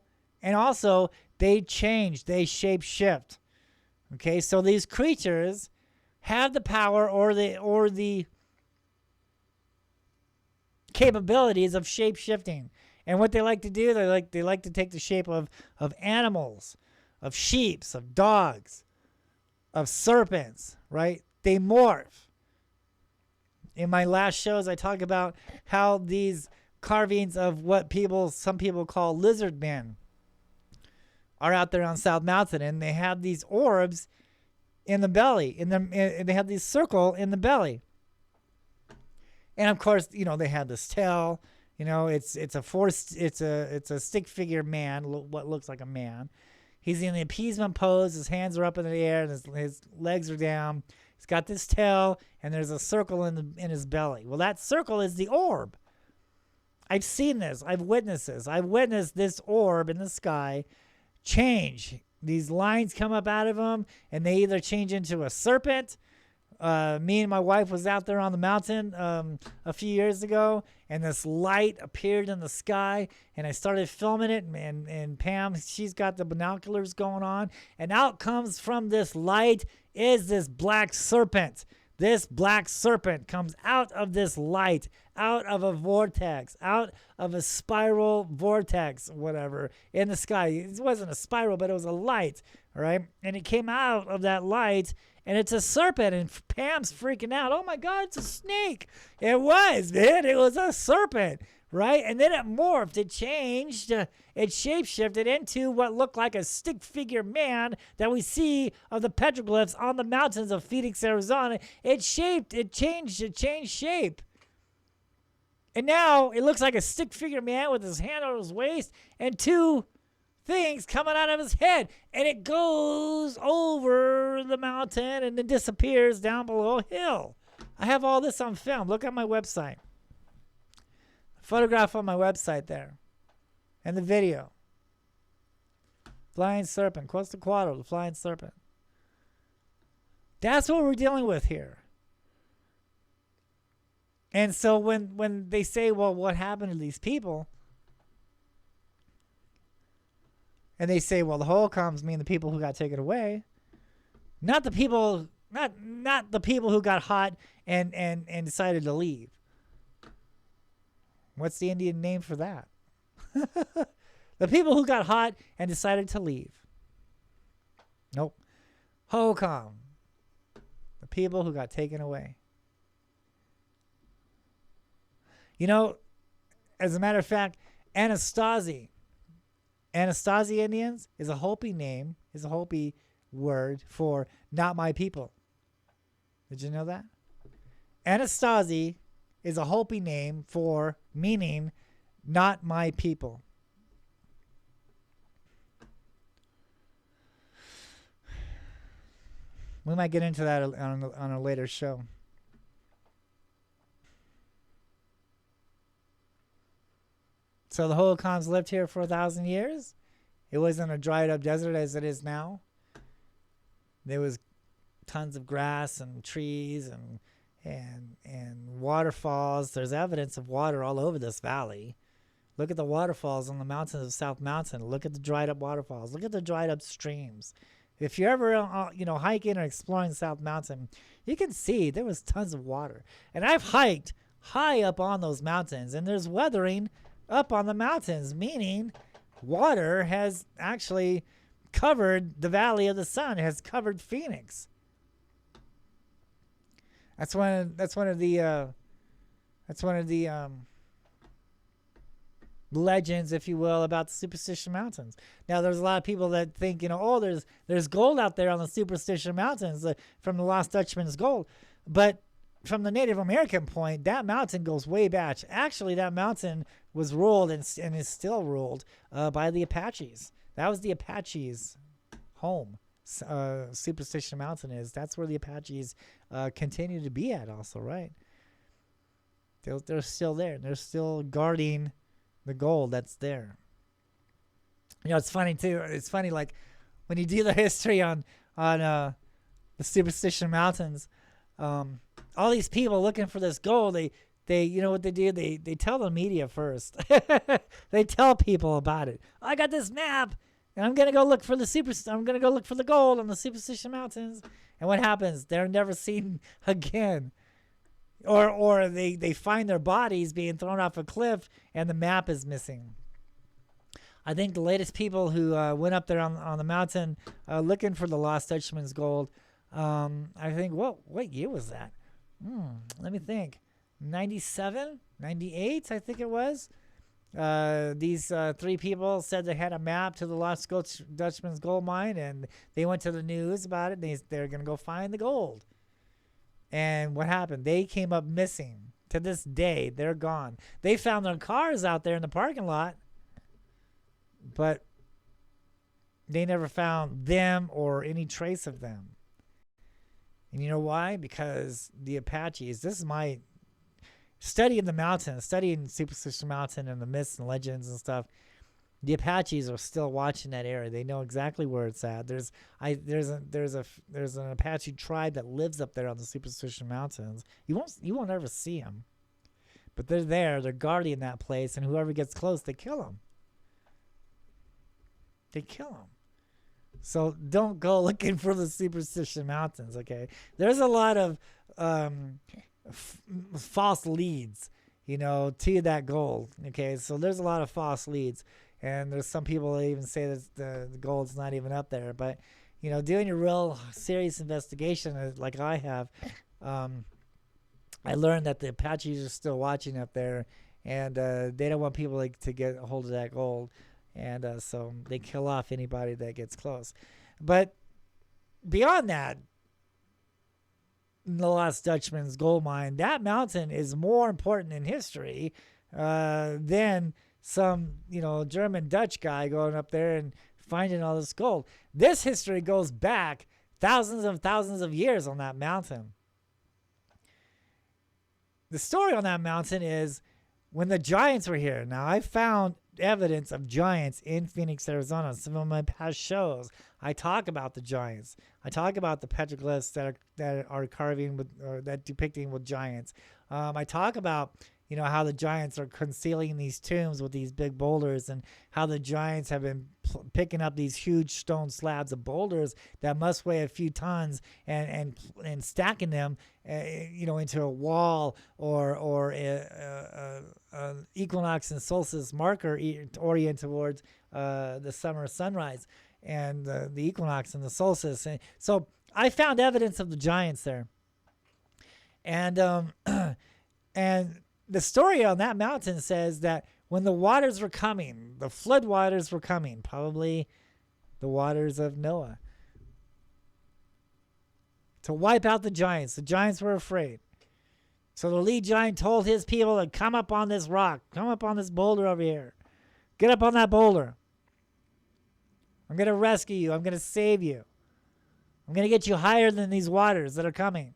they change, they shape shift. Okay, so these creatures have the power or the capabilities of shape shifting. And what they like to do, they like to take the shape of animals, of sheep, of dogs, of serpents, right? They morph In my last shows, I talk about how these carvings of what some people call lizard men are out there on South Mountain, and they have these orbs in the belly, and they have this circle in the belly. And of course, they have this tail. It's a stick figure man, what looks like a man. He's in the appeasement pose. His hands are up in the air, and his legs are down. He's got this tail, and there's a circle in his belly. Well, that circle is the orb. I've seen this. I've witnessed this. I've witnessed this orb in the sky change. These lines come up out of him, and they either change into a serpent. Me and my wife was out there on the mountain a few years ago, and this light appeared in the sky, and I started filming it, and Pam, she's got the binoculars going on, and out comes from this light is this black serpent. This black serpent comes out of this light, out of a vortex, out of a spiral vortex, whatever, in the sky. It wasn't a spiral, but it was a light, all right? And it came out of that light, and it's a serpent, and Pam's freaking out. Oh, my God, it's a snake. It was, man. It was a serpent, right? And then it morphed. It changed. It shapeshifted into what looked like a stick figure man that we see of the petroglyphs on the mountains of Phoenix, Arizona. It changed shape. And now it looks like a stick figure man with his hand on his waist and two things coming out of his head, and it goes over the mountain and then disappears down below a hill. I have all this on film. Look at my website. Photograph on my website there, and the video. Flying serpent, Quetzalcoatl, the flying serpent. That's what we're dealing with here. And so when they say, well, what happened to these people? And they say, well, the holocaust mean the people who got taken away, not the people, not the people who got hot and decided to leave. What's the Indian name for that? The people who got hot and decided to leave. Nope. Holocaust. The people who got taken away. As a matter of fact, Anasazi Indians is a Hopi name, is a Hopi word for not my people. Did you know that? Anasazi is a Hopi name for meaning not my people. We might get into that on a later show. So the Holocaust lived here for 1,000 years. It wasn't a dried up desert as it is now. There was tons of grass and trees and waterfalls. There's evidence of water all over this valley. Look at the waterfalls on the mountains of South Mountain. Look at the dried up waterfalls. Look at the dried up streams. If you're ever hiking or exploring South Mountain, you can see there was tons of water. And I've hiked high up on those mountains, and there's weathering up on the mountains, meaning water has actually covered the Valley of the Sun, has covered Phoenix. That's one of the legends, if you will, about the Superstition Mountains. Now, there's a lot of people that think, there's gold out there on the Superstition Mountains from the Lost Dutchman's gold, but from the Native American point, that mountain goes way back. Actually, that mountain was ruled and is still ruled by the Apaches. That was the Apaches' home. Superstition Mountain is. That's where the Apaches continue to be at also, right? They're still there. They're still guarding the gold that's there. It's funny, too. It's funny, like, when you do the history on the Superstition Mountains, all these people looking for this gold, they you know what they do? They tell the media first. They tell people about it. I got this map, and I'm gonna go look for the gold on the Superstition Mountains. And what happens? They're never seen again. Or they find their bodies being thrown off a cliff, and the map is missing. I think the latest people who went up there on the mountain looking for the Lost Dutchman's gold, I think, what year was that? Let me think. 97, 98, I think it was. These three people said they had a map to the Lost Dutchman's gold mine, and they went to the news about it. They're going to go find the gold. And what happened? They came up missing. To this day, they're gone. They found their cars out there in the parking lot, but they never found them or any trace of them. And you know why? Because the Apaches, this is my studying the mountain, studying Superstition Mountain and the myths and legends and stuff. The Apaches are still watching that area. They know exactly where it's at. There's an Apache tribe that lives up there on the Superstition Mountains. You won't ever see them, but they're there. They're guarding that place, and whoever gets close, they kill them. They kill them. So don't go looking for the Superstition Mountains. Okay, there's a lot of false leads, to that gold. Okay, so there's a lot of false leads. And there's some people that even say that the gold's not even up there. But, doing a real serious investigation like I have, I learned that the Apaches are still watching up there. And they don't want people to get a hold of that gold. And so they kill off anybody that gets close. But beyond that, the Lost Dutchman's gold mine, that mountain is more important in history than some, German Dutch guy going up there and finding all this gold. This history goes back thousands of years on that mountain. The story on that mountain is when the giants were here. Now, I found evidence of giants in Phoenix, Arizona. Some of my past shows, I talk about the giants. I talk about the petroglyphs that are carving with, or that depicting with giants. I talk about how the giants are concealing these tombs with these big boulders, and how the giants have been picking up these huge stone slabs of boulders that must weigh a few tons and stacking them, into a wall or a equinox and solstice marker oriented towards the summer sunrise and the equinox and the solstice. And so I found evidence of the giants there, and and the story on that mountain says that when the waters were coming, the flood waters were coming, probably the waters of Noah, to wipe out the giants were afraid. So the lead giant told his people to come up on this rock, come up on this boulder over here. Get up on that boulder. I'm going to rescue you. I'm going to save you. I'm going to get you higher than these waters that are coming.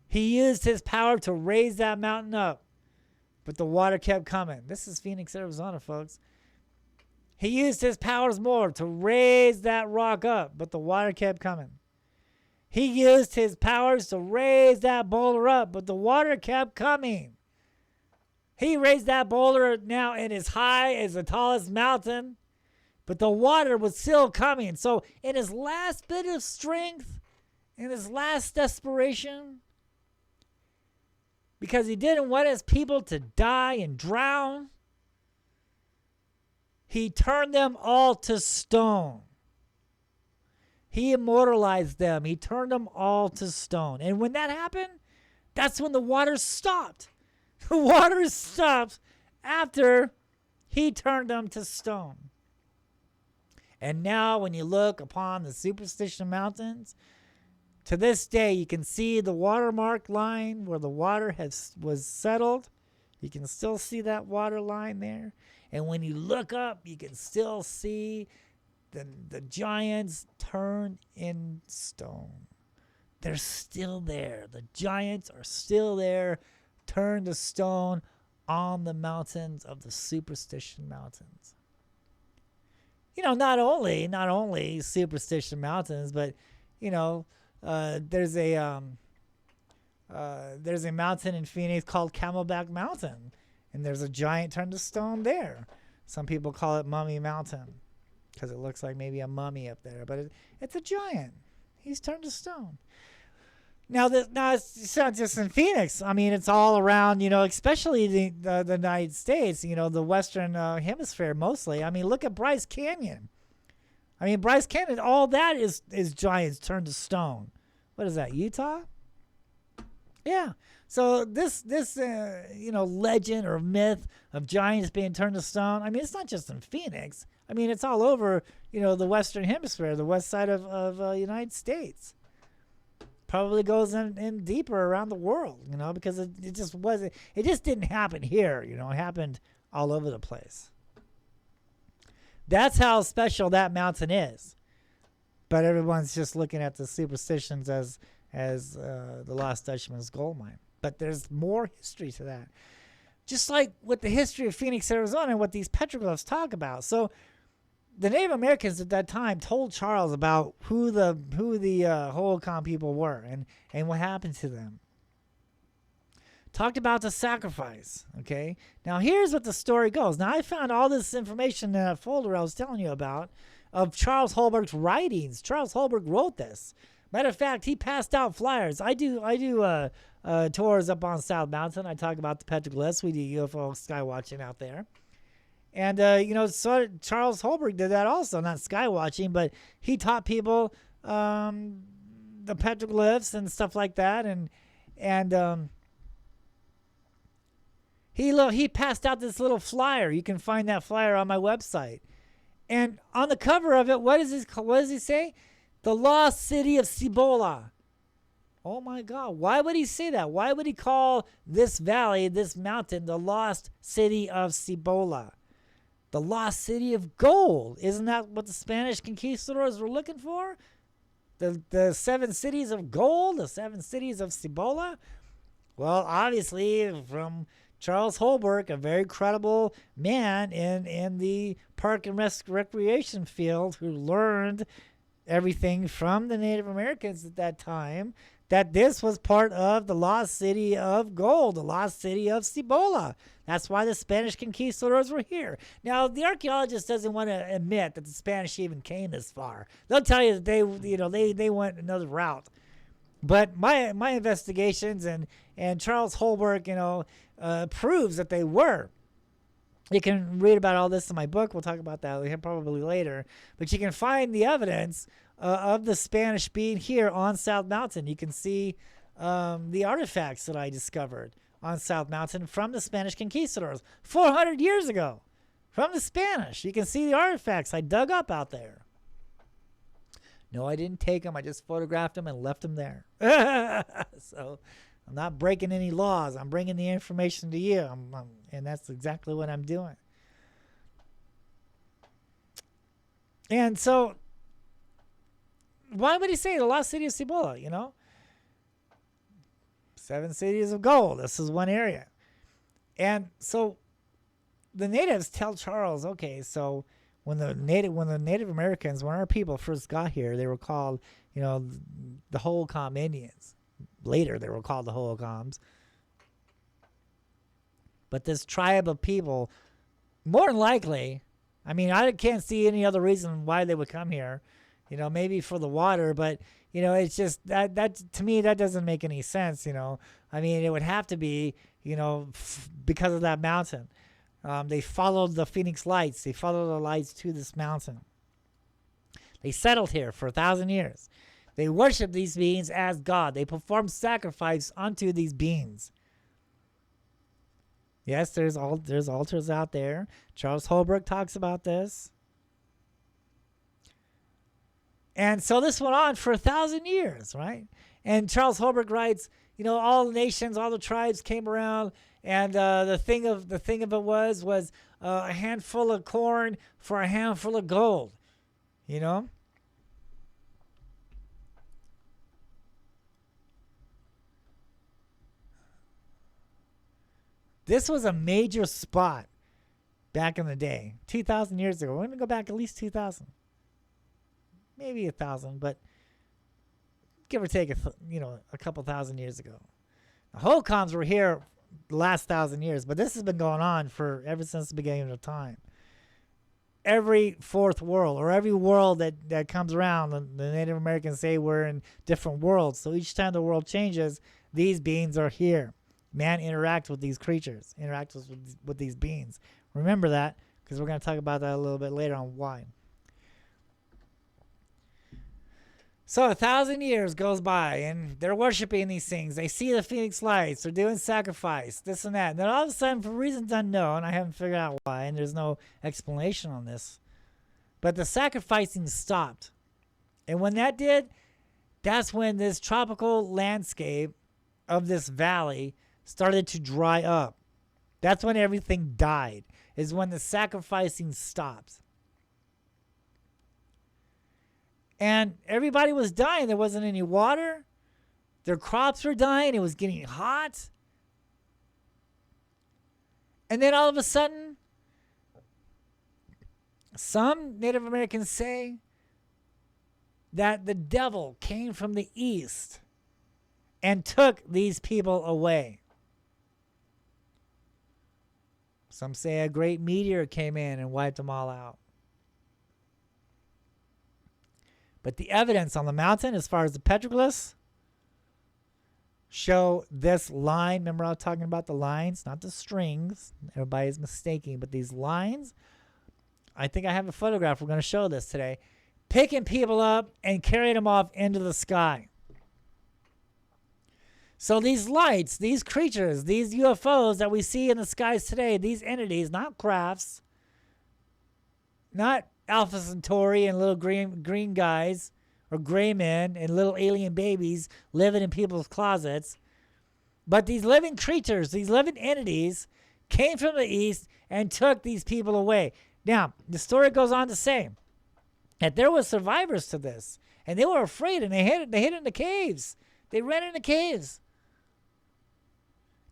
He used his power to raise that mountain up, but the water kept coming. This is Phoenix, Arizona, folks. He used his powers more to raise that rock up, but the water kept coming. He used his powers to raise that boulder up, but the water kept coming. He raised that boulder now and as high as the tallest mountain, but the water was still coming. So in his last bit of strength, in his last desperation, because he didn't want his people to die and drown, he turned them all to stone. He immortalized them. He turned them all to stone. And when that happened, that's when the water stopped. The water stopped after he turned them to stone. And now when you look upon the Superstition Mountains, to this day, you can see the watermark line where the water was settled. You can still see that water line there. And when you look up, you can still see the giants turned in stone. They're still there. The giants are still there, turned to stone on the mountains of the Superstition Mountains. Not only Superstition Mountains, but, there's a mountain in Phoenix called Camelback Mountain, and there's a giant turned to stone there. Some people call it Mummy Mountain because it looks like maybe a mummy up there, but it's a giant. He's turned to stone. Now it's not just in Phoenix. I mean, it's all around, especially the United States, the Western Hemisphere mostly. I mean, look at Bryce Canyon. Bryce Canyon, all that is giants turned to stone. What is that, Utah? Yeah. So this legend or myth of giants being turned to stone. I mean, it's not just in Phoenix. I mean, it's all over the Western Hemisphere, the west side of United States. Probably goes in deeper around the world, because it just wasn't. It just didn't happen here. It happened all over the place. That's how special that mountain is. But everyone's just looking at the superstitions as the Lost Dutchman's gold mine. But there's more history to that. Just like with the history of Phoenix, Arizona, and what these petroglyphs talk about. So the Native Americans at that time told Charles about who the Hohokam people were and what happened to them. Talked about the sacrifice. Okay. Now here's what the story goes. Now I found all this information in that folder I was telling you about of Charles Holbrook's writings. Charles Holbrook wrote this. Matter of fact, he passed out flyers. I do tours up on South Mountain. I talk about the petroglyphs. We do UFO sky watching out there. And, so Charles Holbrook did that also, not sky watching, but he taught people the petroglyphs and stuff like that. And he passed out this little flyer. You can find that flyer on my website. And on the cover of it, what does he say? The lost city of Cibola. Oh my God. Why would he say that? Why would he call this valley, this mountain, the lost city of Cibola? The lost city of gold. Isn't that what the Spanish conquistadors were looking for? The 7 cities of gold, the 7 cities of Cibola? Well, obviously from Charles Holbrook, a very credible man in the park and recreation field who learned everything from the Native Americans at that time, that this was part of the lost city of gold, the lost city of Cibola. That's why the Spanish conquistadors were here. Now, the archaeologist doesn't want to admit that the Spanish even came this far. They'll tell you that they went another route. But my investigations and Charles Holbrook, proves that they were. You can read about all this in my book. We'll talk about that probably later. But you can find the evidence of the Spanish being here on South Mountain. You can see the artifacts that I discovered on South Mountain from the Spanish conquistadors 400 years ago. From the Spanish. You can see the artifacts I dug up out there. No, I didn't take them. I just photographed them and left them there. So I'm not breaking any laws. I'm bringing the information to you. And that's exactly what I'm doing. And so, why would he say the lost city of Cibola, 7 cities of gold. This is one area. And so, the natives tell Charles, okay, so when the Native Americans, when our people first got here, they were called, the Hohokam Indians. Later, they were called the Hohokams. But this tribe of people, more than likely, I can't see any other reason why they would come here. Maybe for the water, but, it's just that to me, that doesn't make any sense, it would have to be, because of that mountain. They followed the Phoenix Lights. They followed the lights to this mountain. They settled here for 1,000 years. They worshiped these beings as God. They performed sacrifice unto these beings. Yes, there's altars out there. Charles Holbrook talks about this. And so this went on for 1,000 years, right? And Charles Holbrook writes, all the nations, all the tribes came around, and the thing of it was a handful of corn for a handful of gold, This was a major spot back in the day, 2,000 years ago. We're going to go back at least 2,000. Maybe 1,000, but give or take a couple thousand years ago. The Hohokams were here the last 1,000 years, but this has been going on ever since the beginning of time. Every fourth world, or every world that comes around, the Native Americans say we're in different worlds. So each time the world changes, these beings are here. Man interacts with these creatures, interacts with these beings. Remember that, because we're going to talk about that a little bit later on why. So 1,000 years goes by, and they're worshiping these things. They see the phoenix lights. They're doing sacrifice, this and that. And then all of a sudden, for reasons unknown, I haven't figured out why, and there's no explanation on this, but the sacrificing stopped. And when that did, that's when this tropical landscape of this valley started to dry up. That's when everything died, is when the sacrificing stopped. And everybody was dying. There wasn't any water. Their crops were dying. It was getting hot. And then all of a sudden, some Native Americans say that the devil came from the east and took these people away. Some say a great meteor came in and wiped them all out. But the evidence on the mountain, as far as the petroglyphs, show this line. Remember I was talking about the lines, not the strings. Everybody's mistaking, but these lines. I think I have a photograph. We're going to show this today. Picking people up and carrying them off into the sky. So these lights, these creatures, these UFOs that we see in the skies today, these entities, not crafts, not Alpha Centauri and little green guys or gray men and little alien babies living in people's closets, but these living creatures, these living entities came from the east and took these people away. Now, the story goes on to say that there were survivors to this, and they were afraid, and they hid in the caves. They ran in the caves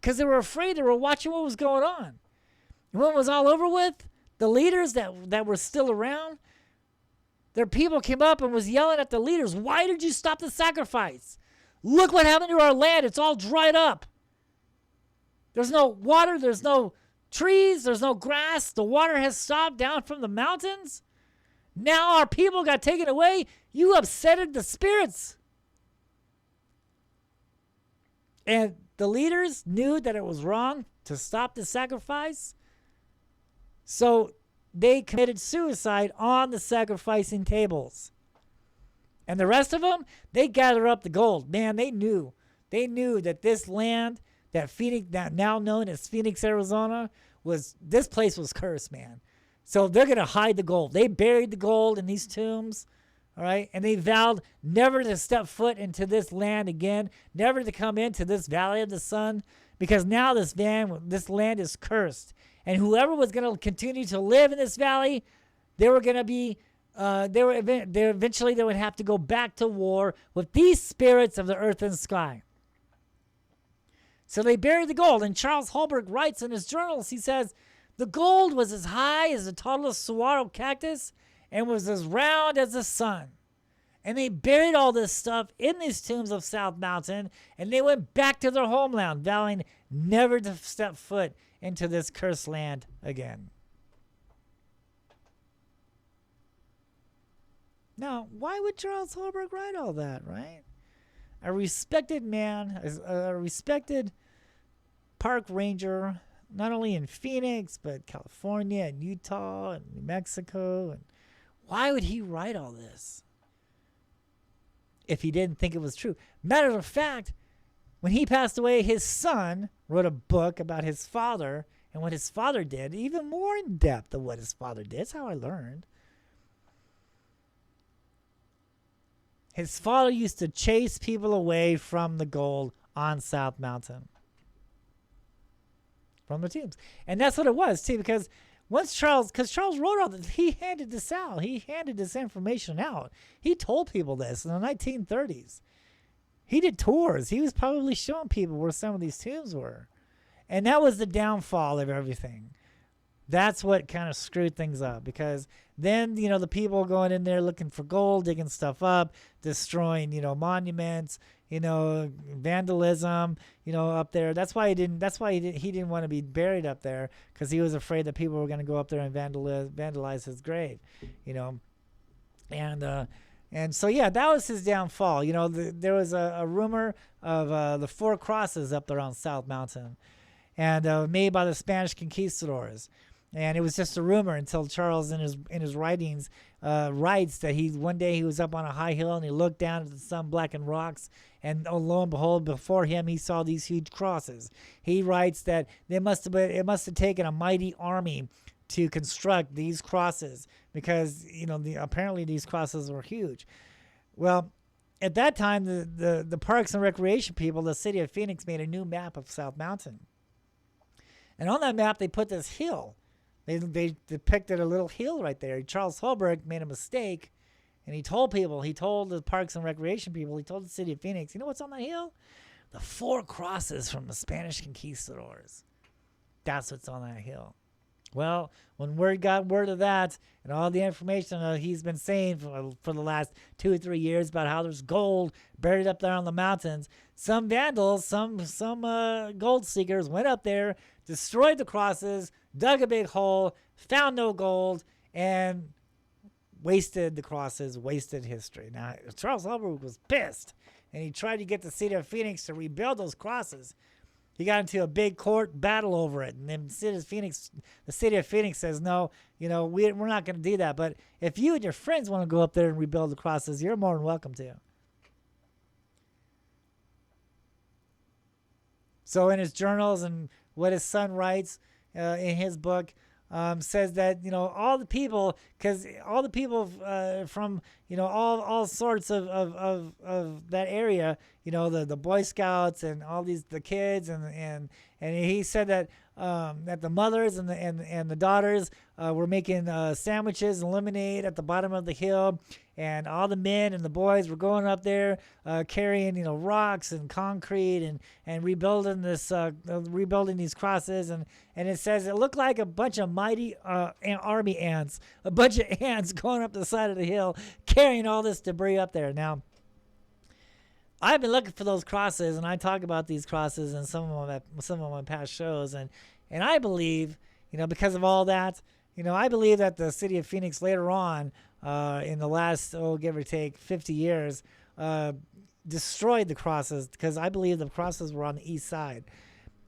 because they were afraid. They were watching what was going on. And when it was all over with, the leaders that were still around, their people came up and was yelling at the leaders, "Why did you stop the sacrifice? Look what happened to our land. It's all dried up. There's no water. There's no trees. There's no grass. The water has stopped down from the mountains. Now our people got taken away. You upsetted the spirits." And the leaders knew that it was wrong to stop the sacrifice. So they committed suicide on the sacrificing tables. And the rest of them, they gathered up the gold. Man, they knew that this land, that Phoenix, that now known as Phoenix, Arizona, this place was cursed, man. So they're going to hide the gold. They buried the gold in these tombs, all right? And they vowed never to step foot into this land again, never to come into this valley of the sun, because now this land is cursed. And whoever was going to continue to live in this valley, they were going to be, eventually they would have to go back to war with these spirits of the earth and sky. So they buried the gold. And Charles Holbrook writes in his journals, he says, the gold was as high as the tallest saguaro cactus and was as round as the sun. And they buried all this stuff in these tombs of South Mountain, and they went back to their homeland, vowing never to step foot into this cursed land again. Now, why would Charles Holbrook write all that, right? A respected man, a respected park ranger, not only in Phoenix, but California and Utah and New Mexico. And why would he write all this if he didn't think it was true? Matter of fact, when he passed away, his son wrote a book about his father and what his father did, even more in depth than what his father did. That's how I learned. His father used to chase people away from the gold on South Mountain, from the tombs. And that's what it was, too, because Charles wrote all this, he handed this out. He handed this information out. He told people this in the 1930s. He did tours. He was probably showing people where some of these tombs were. And that was the downfall of everything. That's what kind of screwed things up, because then, the people going in there looking for gold, digging stuff up, destroying, monuments, vandalism, up there. That's why he didn't want to be buried up there, because he was afraid that people were going to go up there and vandalize his grave, And so, yeah, that was his downfall. There was a rumor of the 4 crosses up there on South Mountain, and made by the Spanish conquistadors. And it was just a rumor until Charles, in his writings, writes that one day he was up on a high hill and he looked down at the sun blackened rocks, and oh, lo and behold, before him he saw these huge crosses. He writes that it must have taken a mighty army to construct these crosses, because apparently these crosses were huge. Well, at that time, the Parks and Recreation people, the city of Phoenix, made a new map of South Mountain, and on that map they put this hill. They depicted a little hill right there. Charles Holbrook made a mistake, and he told the Parks and Recreation people, he told the city of Phoenix, you know what's on that hill? The 4 crosses from the Spanish conquistadors. That's what's on that hill. Well, when word got word of that, and all the information he's been saying for the last 2 or 3 years about how there's gold buried up there on the mountains, some vandals, some gold seekers went up there, destroyed the crosses, dug a big hole, found no gold, and wasted the crosses, wasted history. Now, Charles Holbrook was pissed, and he tried to get the city of Phoenix to rebuild those crosses. He got into a big court battle over it, and then the city of Phoenix says, no, we're not going to do that. But if you and your friends want to go up there and rebuild the crosses, you're more than welcome to. So in his journals and what his son writes in his book, says that all the people, because all the people from all sorts of that area, the Boy Scouts and all the kids, and he said that that the mothers and the daughters were making sandwiches and lemonade at the bottom of the hill, and all the men and the boys were going up there carrying rocks and concrete and rebuilding these crosses, and it says it looked like a bunch of mighty army ants, a bunch of ants going up the side of the hill carrying all this debris up there. Now, I've been looking for those crosses, and I talk about these crosses in some of my past shows, and I believe, because of all that, I believe that the city of Phoenix later on, in the last, give or take 50 years, destroyed the crosses, because I believe the crosses were on the east side.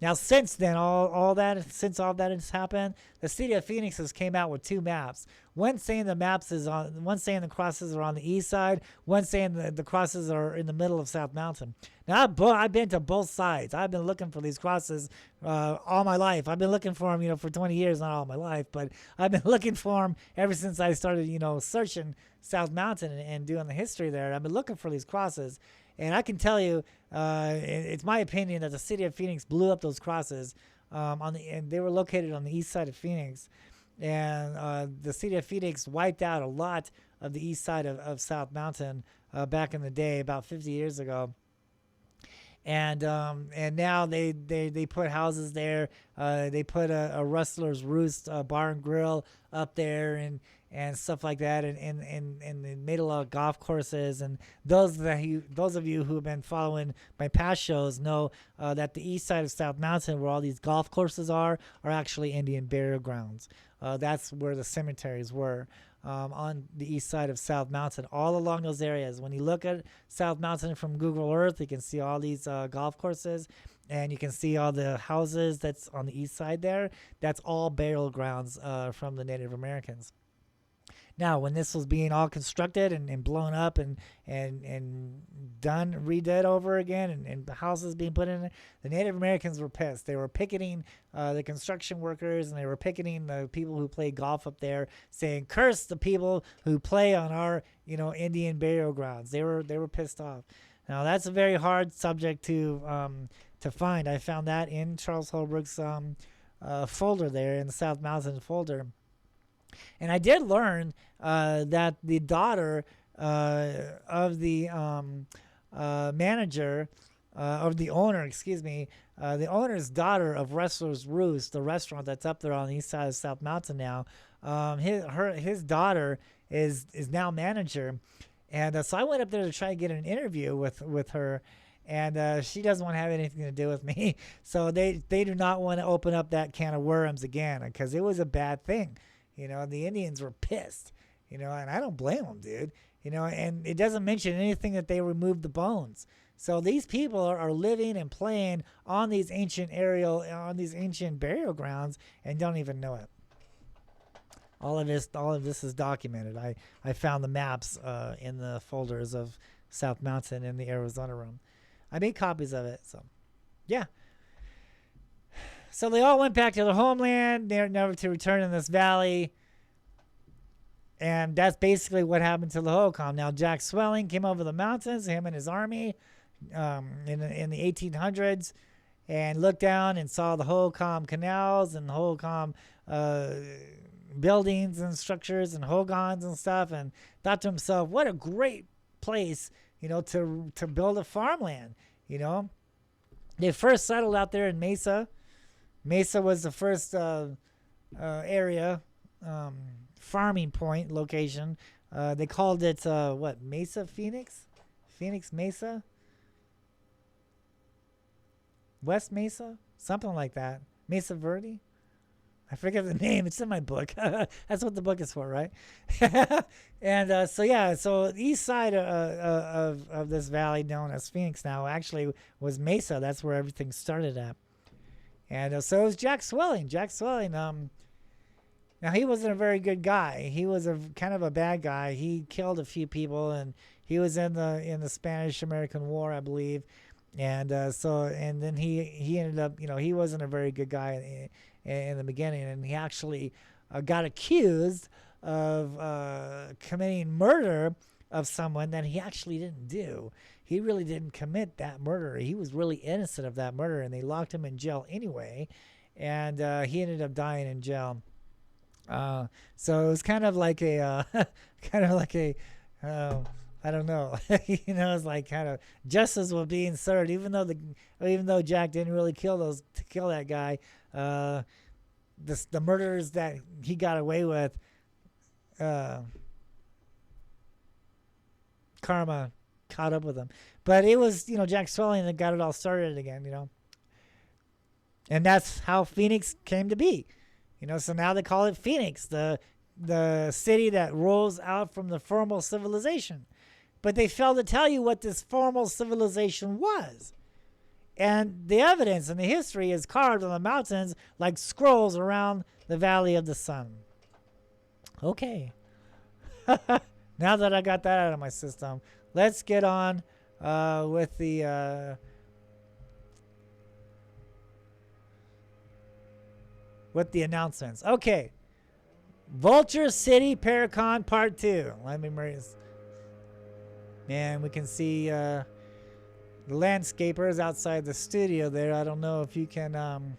Now, since then, all that has happened, the city of Phoenix has came out with 2 maps. One saying the crosses are on the east side. One saying the crosses are in the middle of South Mountain. Now, I've been to both sides. I've been looking for these crosses all my life. I've been looking for them, for 20 years, not all my life, but I've been looking for them ever since I started, searching South Mountain and doing the history there. I've been looking for these crosses. And I can tell you, it's my opinion that the city of Phoenix blew up those crosses, and they were located on the east side of Phoenix. And the city of Phoenix wiped out a lot of the east side of South Mountain back in the day, about 50 years ago. And now they put houses there. They put a Rustler's Roost bar and grill up there, and stuff like that, and they made a lot of golf courses. And those of you who have been following my past shows know that the east side of South Mountain, where all these golf courses are actually Indian burial grounds. That's where the cemeteries were, on the east side of South Mountain, all along those areas. When you look at South Mountain from Google Earth, you can see all these golf courses, and you can see all the houses that's on the east side there. That's all burial grounds from the Native Americans. Now, when this was being all constructed and blown up and redid over again, and the houses being put in there, the Native Americans were pissed. They were picketing the construction workers, and they were picketing the people who play golf up there, saying, "Curse the people who play on our, Indian burial grounds." They were pissed off. Now, that's a very hard subject to find. I found that in Charles Holbrook's folder there, in the South Mountain folder. And I did learn that the daughter of the manager, of the owner, the owner's daughter of Wrestler's Roost, the restaurant that's up there on the east side of South Mountain now, his daughter is now manager. And so I went up there to try to get an interview with her. And she doesn't want to have anything to do with me. So they do not want to open up that can of worms again, because it was a bad thing. The Indians were pissed, and I don't blame them, dude. And it doesn't mention anything that they removed the bones. So these people are living and playing on these ancient burial grounds and don't even know it. All of this is documented. I found the maps in the folders of South Mountain in the Arizona room. I made copies of it. So, yeah. So they all went back to their homeland. They're never to return in this valley. And that's basically what happened to the Hohokam. Now, Jack Swelling came over the mountains, him and his army, in the 1800s, and looked down and saw the Hohokam canals and the Hohokam buildings and structures and hogans and stuff, and thought to himself, what a great place, to build a farmland. They first settled out there in Mesa. Mesa was the first area, farming point location. They called it Mesa Phoenix Mesa, West Mesa, something like that. Mesa Verde, I forget the name. It's in my book. That's what the book is for, right? And so the east side of this valley known as Phoenix now actually was Mesa. That's where everything started at. And so it was Jack Swelling. Now he wasn't a very good guy. He was a kind of a bad guy. He killed a few people, and he was in the Spanish-American War, I believe. And then he ended up, he wasn't a very good guy in the beginning, and he actually got accused of committing murder of someone that he actually didn't do. He really didn't commit that murder. He was really innocent of that murder, and they locked him in jail anyway, and he ended up dying in jail. So it was kind of like a I don't know. It's like kind of justice was being served, even though Jack didn't really kill that guy. The murders that he got away with, karma caught up with him. But it was Jack Swelling that got it all started again. And that's how Phoenix came to be. So now they call it Phoenix, the city that rolls out from the formal civilization. But they failed to tell you what this formal civilization was. And the evidence and the history is carved on the mountains like scrolls around the Valley of the Sun. Okay. Now that I got that out of my system, let's get on with the announcements. Okay. Vulture City Paracon Part 2. Let me raise. Man, we can see the landscapers outside the studio there. I don't know if you can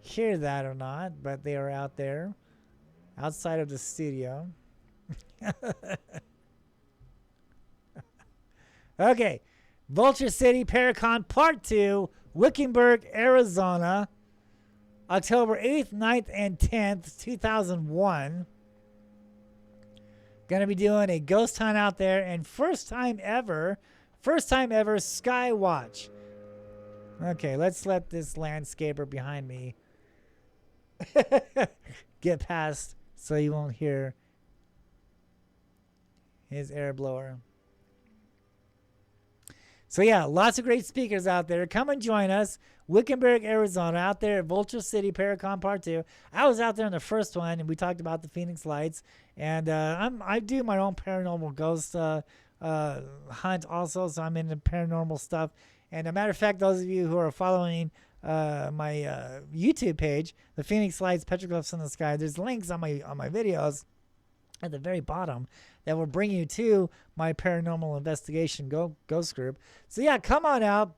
hear that or not, but they are out there outside of the studio. Okay. Vulture City Paracon Part 2, Wickenburg, Arizona, October 8th, 9th, and 10th, 2001. Going to be doing a ghost hunt out there, and first time ever sky watch. Okay, let's let this landscaper behind me get past so you won't hear his air blower. So yeah, lots of great speakers out there. Come and join us. Wickenburg, Arizona, out there at Vulture City Paracon Part 2. I was out there in the first one, and we talked about the Phoenix Lights. And I do my own paranormal ghost hunt also, so I'm into paranormal stuff. And a matter of fact, those of you who are following my YouTube page, the Phoenix Lights, Petroglyphs in the Sky, there's links on my videos at the very bottom that will bring you to my paranormal investigation ghost group. So yeah, come on out,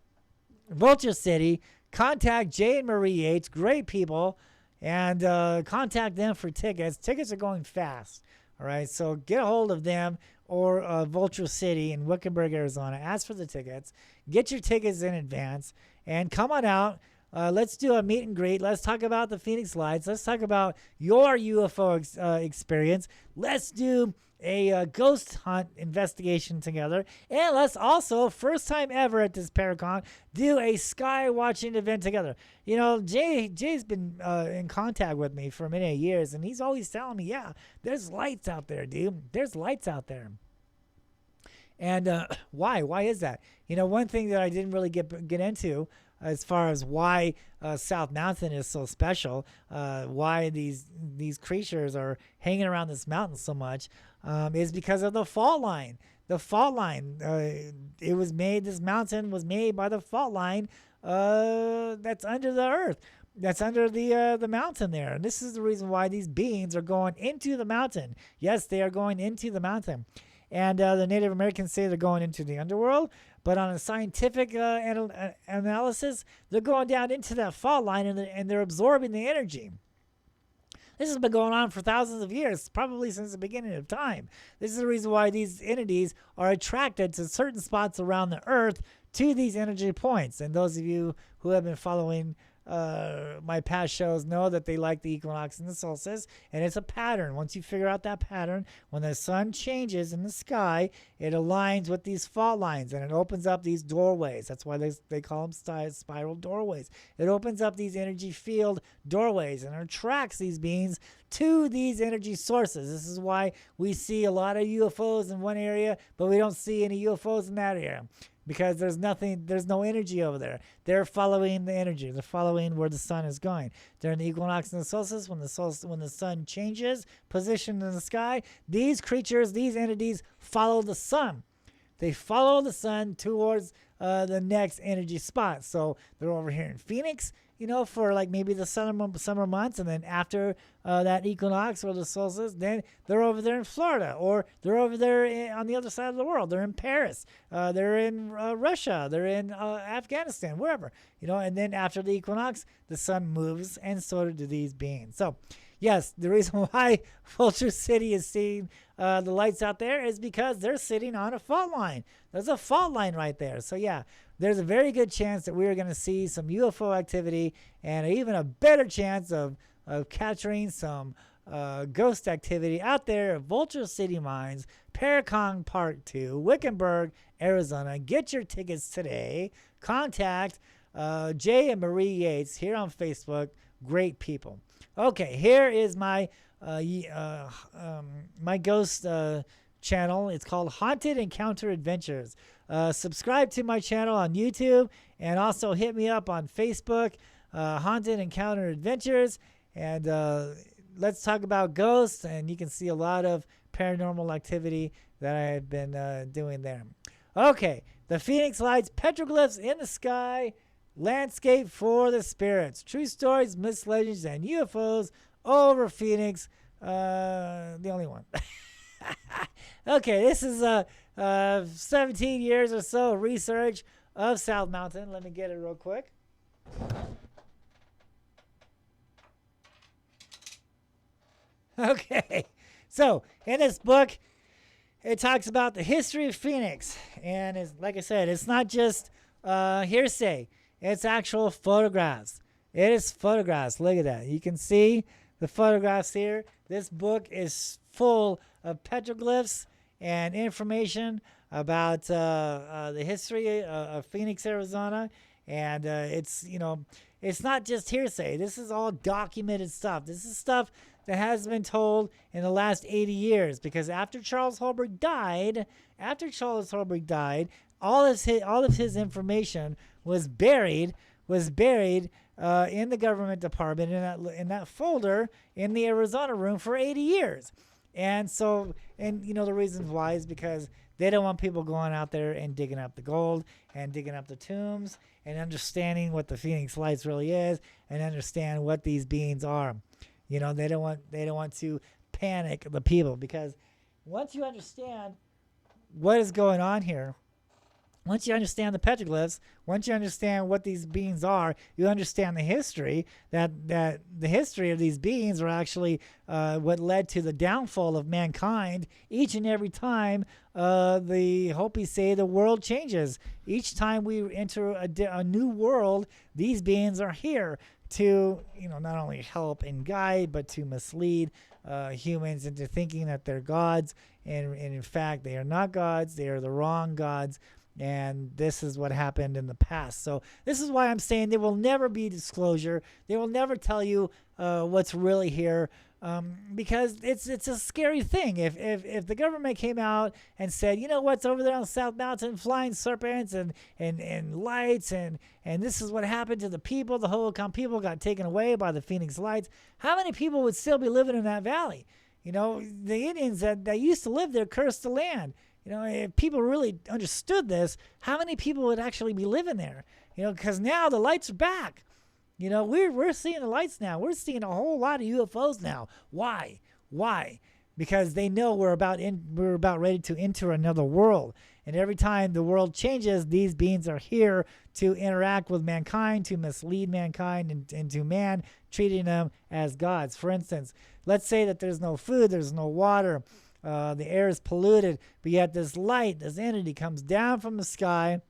Vulture City. Contact Jay and Marie Yates, great people, and contact them for tickets. Tickets are going fast. All right, so get a hold of them or Vulture City in Wickenburg, Arizona. Ask for the tickets. Get your tickets in advance and come on out. Let's do a meet and greet. Let's talk about the Phoenix Lights. Let's talk about your UFO experience. Let's do a ghost hunt investigation together. And let's also, first time ever at this Paracon, do a sky watching event together. Jay's been in contact with me for many years, and he's always telling me, yeah, there's lights out there, dude. There's lights out there. And why? Why is that? One thing that I didn't really get into as far as why South Mountain is so special, why these creatures are hanging around this mountain so much, is because of the fault line. The fault line. It was made. This mountain was made by the fault line that's under the earth. That's under the mountain there. And this is the reason why these beings are going into the mountain. Yes, they are going into the mountain. And the Native Americans say they're going into the underworld. But on a scientific analysis, they're going down into that fault line and they're absorbing the energy. This has been going on for thousands of years, probably since the beginning of time. This is the reason why these entities are attracted to certain spots around the earth to these energy points. And those of you who have been following my past shows know that they like the equinox and the solstice, and it's a pattern. Once you figure out that pattern, when the sun changes in the sky, it aligns with these fault lines and it opens up these doorways. That's why they call them spiral doorways. It opens up these energy field doorways and attracts these beings to these energy sources. This is why we see a lot of UFOs in one area, but we don't see any UFOs in that area. Because there's no energy over there. They're following the energy. They're following where the sun is going. During the equinox and the solstice, when the sun changes position in the sky, these creatures, these entities follow the sun. They follow the sun towards the next energy spot. So they're over here in Phoenix, for like maybe the summer months, and then after that equinox or the solstice, then they're over there in Florida, or they're over there on the other side of the world. They're in Paris, they're in Russia, they're in Afghanistan, wherever, and then after the equinox, the sun moves, and so do these beings. So yes, the reason why Vulture City is seeing the lights out there is because they're sitting on a fault line. There's a fault line right there. So yeah, there's a very good chance that we're going to see some UFO activity, and even a better chance of capturing some ghost activity out there at Vulture City Mines, Paracon Park 2, Wickenburg, Arizona. Get your tickets today. Contact Jay and Marie Yates here on Facebook. Great people. Okay, here is my my ghost channel. It's called Haunted Encounter Adventures. Subscribe to my channel on YouTube, and also hit me up on Facebook, Haunted Encounter Adventures, and let's talk about ghosts, and you can see a lot of paranormal activity that I've been doing there. Okay, the Phoenix Lights, Petroglyphs in the Sky, Landscape for the Spirits, True Stories, Myths, Legends, and UFOs over Phoenix, the only one. Okay, this is 17 years or so of research of South Mountain. Let me get it real quick. Okay, so in this book, it talks about the history of Phoenix, and it's, like I said, it's not just hearsay. It's actual photographs. It is photographs. Look at that. You can see the photographs here. This book is full of petroglyphs and information about the history of Phoenix, Arizona. And it's not just hearsay. This is all documented stuff. This is stuff that has been told in the last 80 years. Because after Charles Holbrook died, all of his information was buried in the government department in that folder in the Arizona room for 80 years. And so, the reasons why is because they don't want people going out there and digging up the gold and digging up the tombs and understanding what the Phoenix Lights really is and understand what these beings are. They don't want to panic the people, because once you understand what is going on here, once you understand the petroglyphs, once you understand what these beings are, you understand the history, that the history of these beings are actually what led to the downfall of mankind each and every time the Hopi say the world changes. Each time we enter a new world, these beings are here to, not only help and guide, but to mislead humans into thinking that they're gods. And in fact, they are not gods. They are the wrong gods. And this is what happened in the past. So this is why I'm saying there will never be disclosure. They will never tell you what's really here. because it's a scary thing. If the government came out and said, you know what's over there on South Mountain, flying serpents and lights, and this is what happened to the people, the Hohokam people got taken away by the Phoenix Lights, how many people would still be living in that valley? You know, the Indians that used to live there cursed the land. You know, if people really understood this, how many people would actually be living there? You know, because now the lights are back. You know, we're seeing the lights now. We're seeing a whole lot of UFOs now. Why? Because they know we're about ready to enter another world. And every time the world changes, these beings are here to interact with mankind, to mislead mankind, and to man, treating them as gods. For instance, let's say that there's no food, there's no water, the air is polluted, but yet this light, this entity comes down from the sky.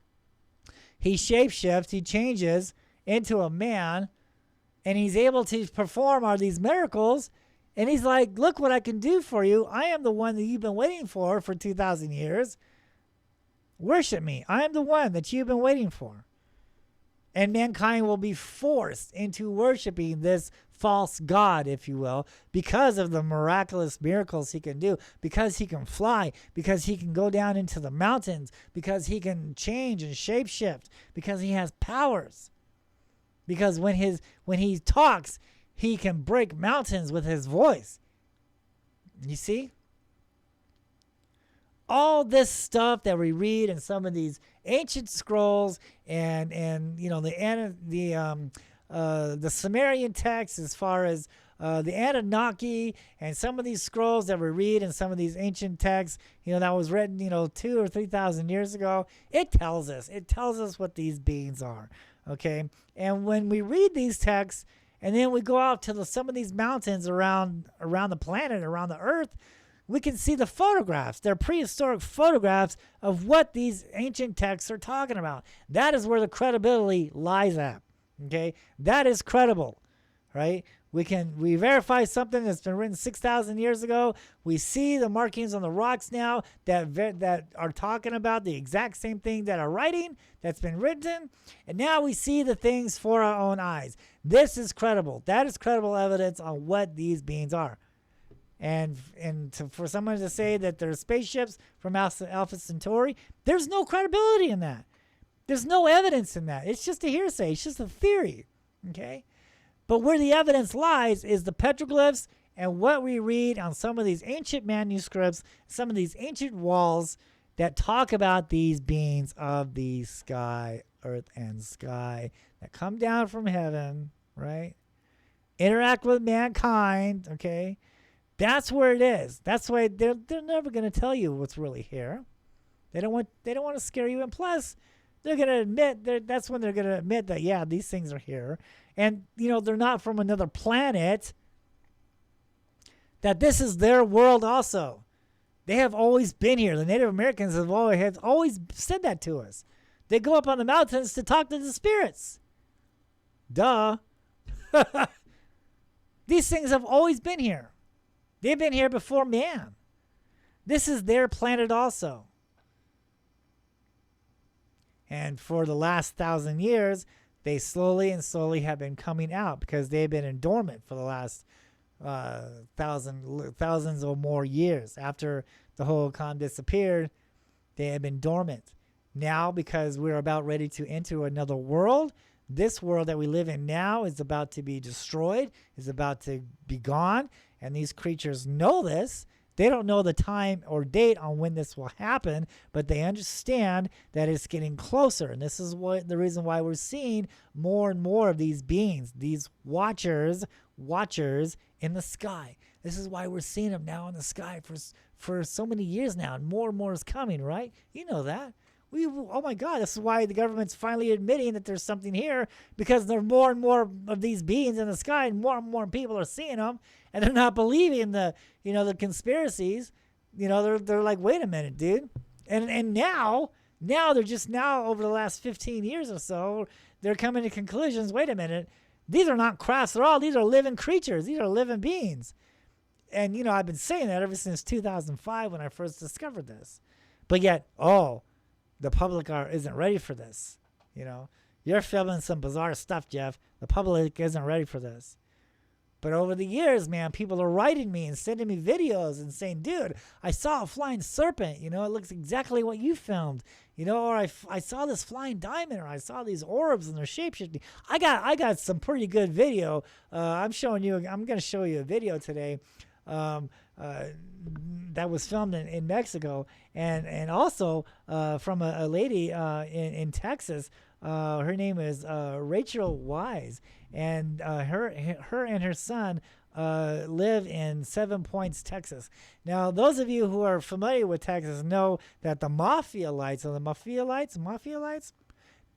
He shapeshifts, he changes into a man, and he's able to perform all these miracles, and he's like, look what I can do for you. I am the one that you've been waiting for 2,000 years. Worship me. I am the one that you've been waiting for. And mankind will be forced into worshiping this false god, if you will, because of the miraculous miracles he can do, because he can fly, because he can go down into the mountains, because he can change and shapeshift, because he has powers. Because when he talks, he can break mountains with his voice. You see? All this stuff that we read in some of these ancient scrolls and you know the Sumerian texts, as far as the Anunnaki and some of these scrolls that we read in some of these ancient texts, you know, that was written, you know, 2,000 or 3,000 years ago, it tells us what these beings are. Okay, and when we read these texts, and then we go out to some of these mountains around the planet, around the Earth, we can see the photographs. They're prehistoric photographs of what these ancient texts are talking about. That is where the credibility lies at. Okay, that is credible, right? We verify something that's been written 6,000 years ago. We see the markings on the rocks now that are talking about the exact same thing that are writing that's been written, and now we see the things for our own eyes. This is credible. That is credible evidence on what these beings are. And for someone to say that they're spaceships from Alpha Centauri, there's no credibility in that. There's no evidence in that. It's just a hearsay. It's just a theory. Okay? But where the evidence lies is the petroglyphs and what we read on some of these ancient manuscripts, some of these ancient walls that talk about these beings of the sky, earth, and sky that come down from heaven, right? Interact with mankind, okay? That's where it is. That's why they're never going to tell you what's really here. They don't want to scare you, and plus they're going to admit that's when they're going to admit that, yeah, these things are here. And, you know, they're not from another planet, that this is their world also. They have always been here. The Native Americans have always said that to us. They go up on the mountains to talk to the spirits. Duh. These things have always been here. They've been here before man. This is their planet also. And for the last 1,000 years, they slowly have been coming out because they've been in dormant for the last thousands or more years. After the Hohokam disappeared, they have been dormant. Now, because we're about ready to enter another world, this world that we live in now is about to be destroyed, is about to be gone, and these creatures know this. They don't know the time or date on when this will happen, but they understand that it's getting closer. And this is the reason why we're seeing more and more of these beings, these watchers in the sky. This is why we're seeing them now in the sky for so many years now, and more is coming, right? You know that. Oh my God, this is why the government's finally admitting that there's something here, because there are more and more of these beings in the sky, and more people are seeing them, and they're not believing the conspiracies. They're like, wait a minute, dude. And now they're just now over the last 15 years or so, they're coming to conclusions. Wait a minute, these are not crafts at all. These are living creatures. These are living beings. And I've been saying that ever since 2005 when I first discovered this. But yet, the public isn't ready for this. You're filming some bizarre stuff, Jeff. The public isn't ready for this. But over the years, man, people are writing me and sending me videos and saying, dude, I saw a flying serpent. It looks exactly what you filmed. Or I saw this flying diamond, or I saw these orbs and they're shapeshifting. I got some pretty good video. I'm going to show you a video today that was filmed in Mexico, and also from a lady in Texas. Her name is Rachel Wise, and her and her son live in 7 Points, Texas. Now, those of you who are familiar with Texas know that the Mafia Lights,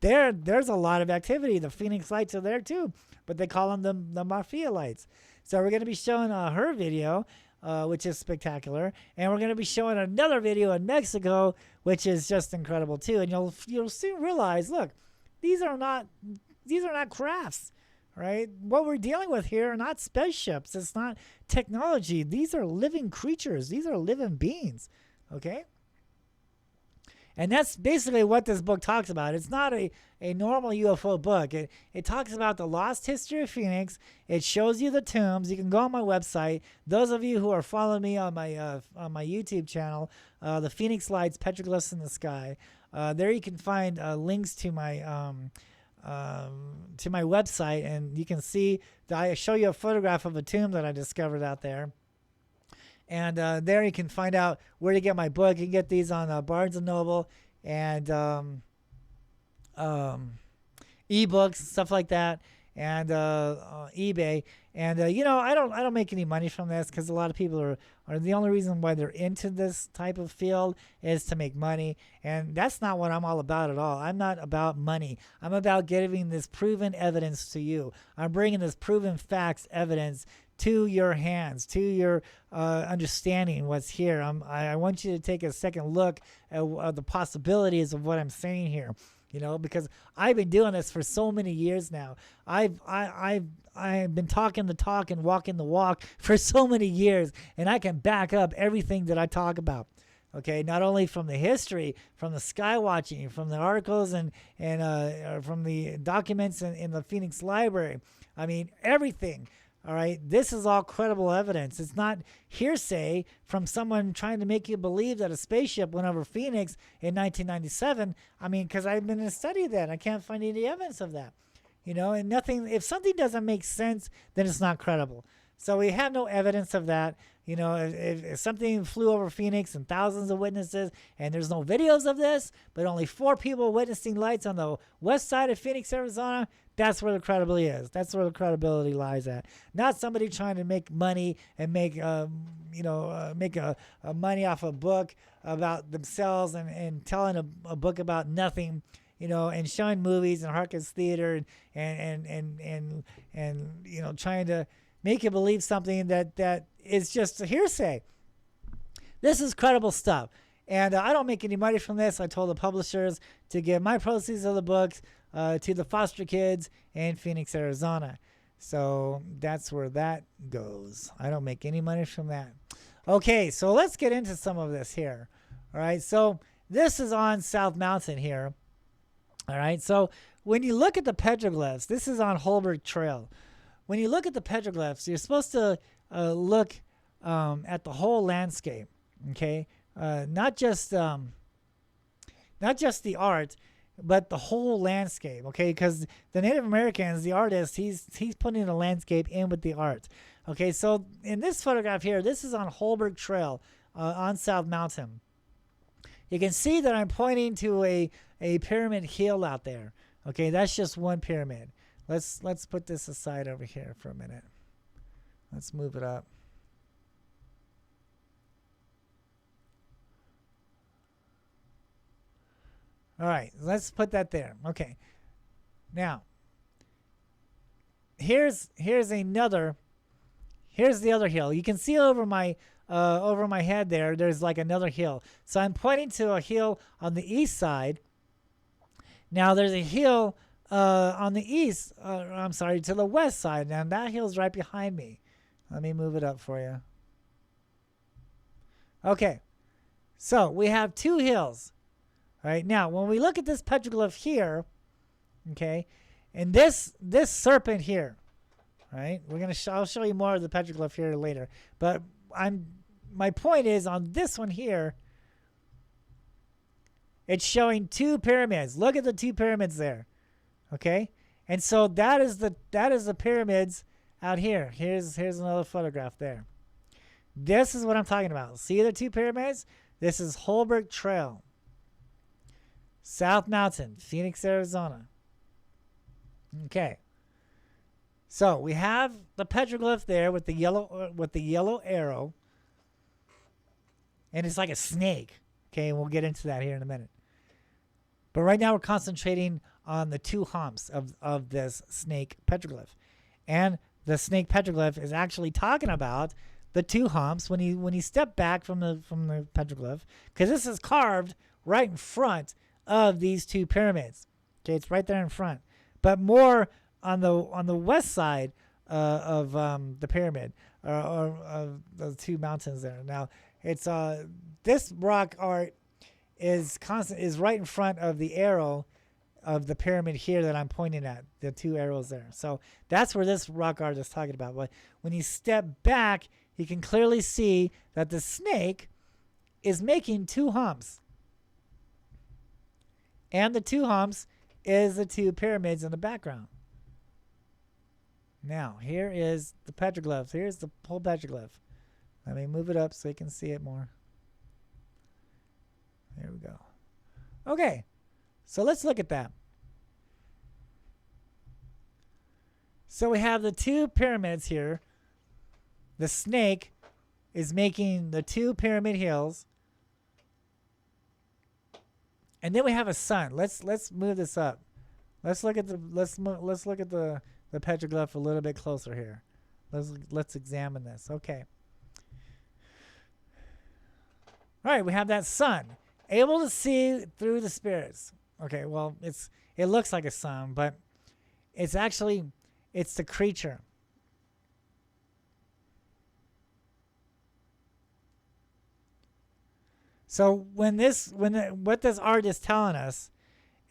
there's a lot of activity. The Phoenix Lights are there too, but they call them the Mafia Lights. So we're going to be showing her video, which is spectacular, and we're going to be showing another video in Mexico, which is just incredible too. And you'll soon realize, look, these are not crafts. Right? What we're dealing with here are not spaceships. It's not technology. These are living creatures. These are living beings. Okay? And that's basically what this book talks about. It's not a normal UFO book. It talks about the lost history of Phoenix. It shows you the tombs. You can go on my website. Those of you who are following me on my YouTube channel, the Phoenix Lights, Petroglyphs in the Sky, there you can find links to my website, and you can see that I show you a photograph of a tomb that I discovered out there. And there you can find out where to get my book. You can get these on Barnes & Noble and ebooks, stuff like that, and eBay. And I don't make any money from this, because a lot of people are the only reason why they're into this type of field is to make money, and that's not what I'm all about at all. I'm not about money. I'm about giving this proven evidence to you. I'm bringing this proven facts evidence to your hands, to your understanding what's here. I want you to take a second look at the possibilities of what I'm saying here. Because I've been doing this for so many years now. I've been talking the talk and walking the walk for so many years, and I can back up everything that I talk about. Okay, not only from the history, from the sky watching, from the articles and from the documents in the Phoenix Library. I mean, everything. All right, this is all credible evidence. It's not hearsay from someone trying to make you believe that a spaceship went over Phoenix in 1997. I mean, because I've been in a study of that. I can't find any evidence of that. And nothing. If something doesn't make sense, then it's not credible. So we have no evidence of that. If something flew over Phoenix and thousands of witnesses, and there's no videos of this, but only 4 people witnessing lights on the west side of Phoenix, Arizona, that's where the credibility is. That's where the credibility lies at. Not somebody trying to make money and make money off a book about themselves and telling a book about nothing, and showing movies and Harkins Theater and trying to make you believe something that is just a hearsay. This is credible stuff. And I don't make any money from this. I told the publishers to give my proceeds of the books to the foster kids in Phoenix, Arizona. So that's where that goes. I don't make any money from that. Okay, so let's get into some of this here. All right, so this is on South Mountain here. All right, so when you look at the petroglyphs, this is on Holbrook Trail. When you look at the petroglyphs, you're supposed to look at the whole landscape, okay? Not just the art, but the whole landscape, okay? Because the Native Americans, the artist, he's putting the landscape in with the art. Okay, so in this photograph here, this is on Holbrook Trail on South Mountain. You can see that I'm pointing to a pyramid hill out there. Okay, that's just one pyramid. Let's put this aside over here for a minute. Let's move it up. All right, let's put that there. Okay. Now, here's the other hill. You can see over my head there's like another hill. So I'm pointing to a hill on the east side. Now there's a hill on the east, to the west side, and that hill's right behind me. Let me move it up for you. Okay, so we have 2 hills. All right, now when we look at this petroglyph here, okay, and this serpent here, right? I'll show you more of the petroglyph here later. But my point is on this one here, it's showing two pyramids. Look at the two pyramids there. Okay? And so that is the pyramids out here. Here's another photograph there. This is what I'm talking about. See the two pyramids? This is Holbrook Trail. South Mountain, Phoenix, Arizona. Okay. So we have the petroglyph there with the yellow arrow. And it's like a snake. Okay, and we'll get into that here in a minute. But right now we're concentrating on the two humps of this snake petroglyph. And the snake petroglyph is actually talking about the two humps when you step back from the petroglyph, because this is carved right in front of these two pyramids. Okay, it's right there in front, but more on the west side of the pyramid or of the two mountains there. Now it's this rock art is right in front of the arrow of the pyramid here that I'm pointing at, the two arrows there. So that's where this rock art is talking about. But when you step back, you can clearly see that the snake is making two humps. And the two humps is the two pyramids in the background. Now, here is the petroglyph. Here's the whole petroglyph. Let me move it up so you can see it more. There we go. Okay, so let's look at that. So we have the two pyramids here. The snake is making the two pyramid hills. And then we have a sun. Let's move this up. Let's look at the petroglyph a little bit closer here. Let's examine this. Okay. All right, we have that sun, able to see through the spirits. Okay, well, it looks like a sun, but it's the creature. So what this art is telling us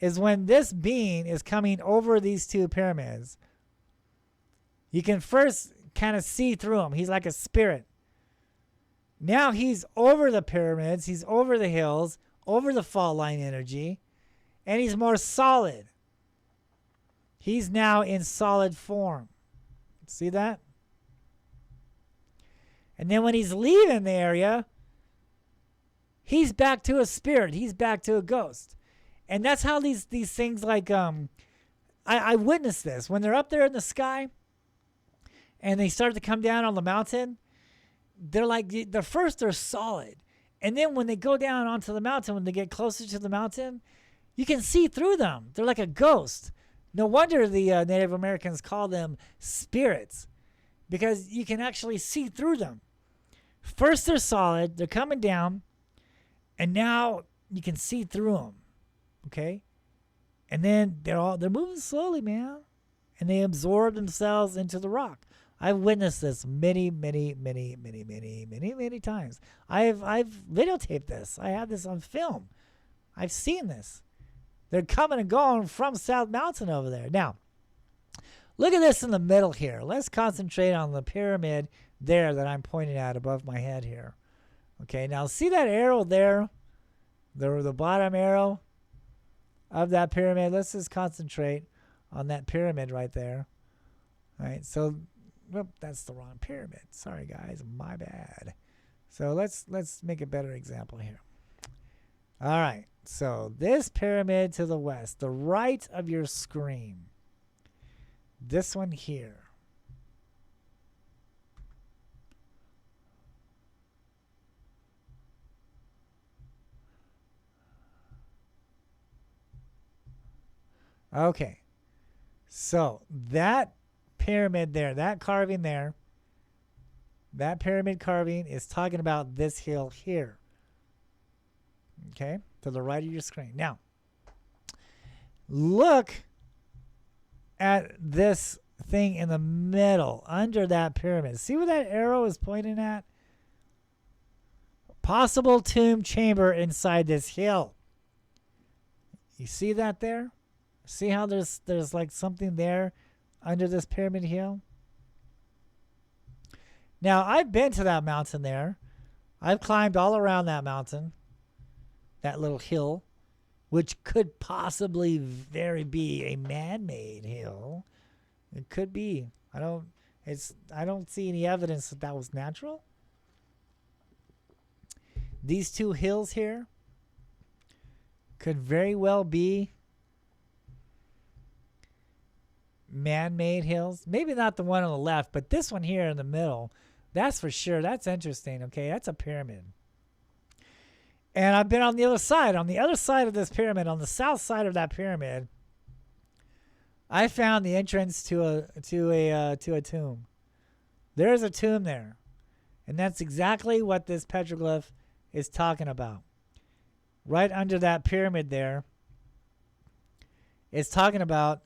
is when this being is coming over these two pyramids, you can first kind of see through him. He's like a spirit. Now he's over the pyramids, he's over the hills, over the fault line energy, and he's more solid. He's now in solid form. See that? And then when he's leaving the area, he's back to a spirit. He's back to a ghost. And that's how these things like, I witnessed this. When they're up there in the sky and they start to come down on the mountain, they're like, first they're solid. And then when they go down onto the mountain, when they get closer to the mountain, you can see through them. They're like a ghost. No wonder the Native Americans call them spirits, because you can actually see through them. First they're solid, they're coming down, and now you can see through them, okay? And then they're moving slowly, man, and they absorb themselves into the rock. I've witnessed this many times. I've videotaped this. I have this on film. I've seen this. They're coming and going from South Mountain over there. Now, look at this in the middle here. Let's concentrate on the pyramid there that I'm pointing at above my head here. Okay, now see that arrow there? The bottom arrow of that pyramid. Let's just concentrate on that pyramid right there. All right, so that's the wrong pyramid. Sorry, guys, my bad. So let's make a better example here. All right, so this pyramid to the west, the right of your screen. This one here. Okay, so that pyramid there, that carving there, that pyramid carving is talking about this hill here. Okay, to the right of your screen. Now, look at this thing in the middle, under that pyramid. See where that arrow is pointing at? Possible tomb chamber inside this hill. You see that there? See how there's like something there under this pyramid hill? Now, I've been to that mountain there. I've climbed all around that mountain, that little hill, which could possibly very be a man-made hill. It could be. I don't see any evidence that that was natural. These two hills here could very well be man-made hills. Maybe not the one on the left, but this one here in the middle, that's for sure. That's interesting. Okay, that's a pyramid. And I've been on the other side. On the other side of this pyramid, on the south side of that pyramid, I found the entrance to a tomb. There is a tomb there, and that's exactly what this petroglyph is talking about. Right under that pyramid there, it's talking about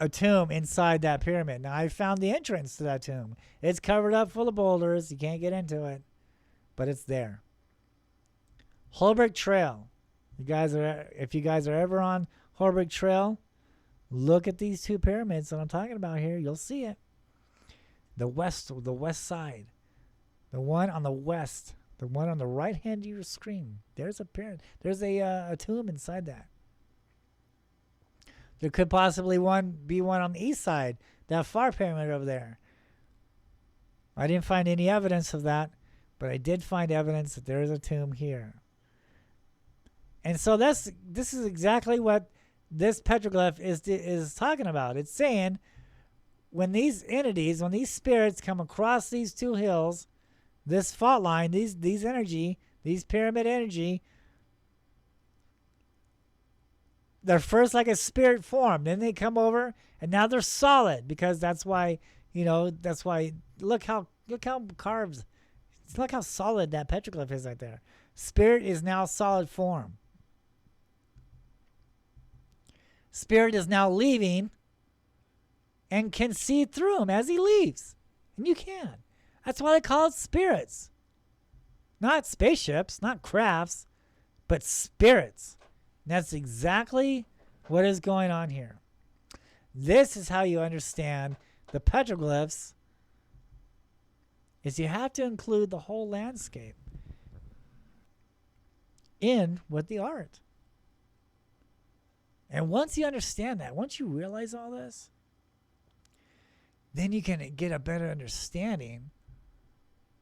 a tomb inside that pyramid. Now, I found the entrance to that tomb. It's covered up full of boulders. You can't get into it, but it's there. Holbrook Trail. If you guys are ever on Holbrook Trail, look at these two pyramids that I'm talking about here. You'll see it. The west side. The one on the west. The one on the right hand of your screen. There's a pyramid. There's a tomb inside that. There could possibly be one on the east side. That far pyramid over there. I didn't find any evidence of that, but I did find evidence that there is a tomb here. And so this is exactly what this petroglyph is talking about. It's saying when these entities, when these spirits come across these two hills, this fault line, these pyramid energy, they're first like a spirit form. Then they come over, and now they're solid, because that's why look how carved, look how solid that petroglyph is right there. Spirit is now solid form. Spirit is now leaving and can see through him as he leaves. And you can. That's why they call it spirits. Not spaceships, not crafts, but spirits. And that's exactly what is going on here. This is how you understand the petroglyphs, is you have to include the whole landscape in with the art. And once you understand that, once you realize all this, then you can get a better understanding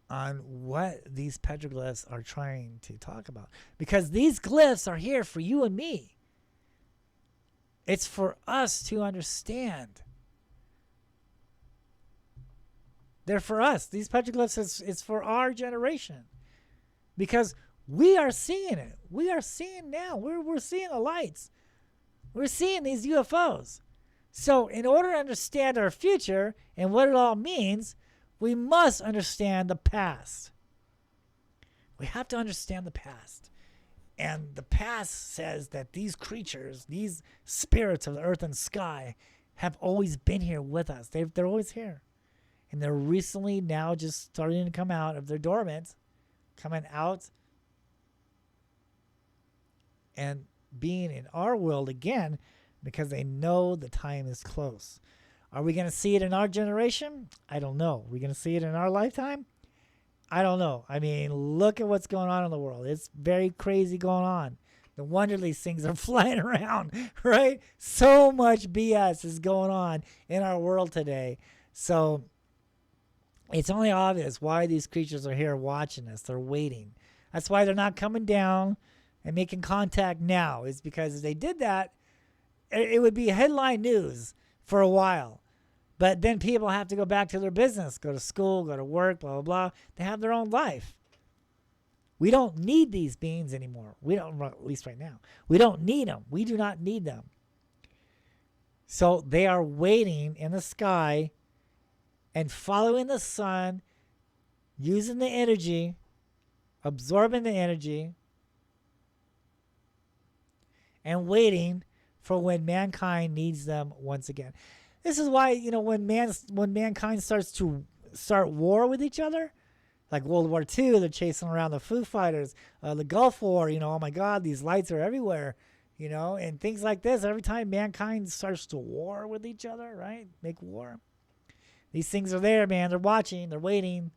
on what these petroglyphs are trying to talk about. Because these glyphs are here for you and me. It's for us to understand. They're for us. These petroglyphs is for our generation. Because we are seeing it. We are seeing now. We're seeing the lights. We're seeing these UFOs. So in order to understand our future and what it all means, we must understand the past. We have to understand the past. And the past says that these creatures, these spirits of the earth and sky, have always been here with us. They're always here. And they're recently now just starting to come out of their dormant, coming out and being in our world again, because they know the time is close. Are we going to see it in our generation? I don't know. Are we going to see it in our lifetime? I don't know. I mean, look at what's going on in the world. It's very crazy going on. No wonder these things are flying around, right? So much BS is going on in our world today. So it's only obvious why these creatures are here watching us. They're waiting. That's why they're not coming down and making contact now, is because if they did that, it would be headline news for a while. But then people have to go back to their business, go to school, go to work, blah, blah, blah. They have their own life. We don't need these beings anymore. We don't, at least right now. We don't need them. We do not need them. So they are waiting in the sky and following the sun, using the energy, absorbing the energy, and waiting for when mankind needs them once again. This is why, when mankind start war with each other, like World War II, they're chasing around the Foo Fighters, the Gulf War, oh my God, these lights are everywhere, and things like this. Every time mankind starts to war with each other, right? Make war. These things are there, man. They're watching. They're waiting.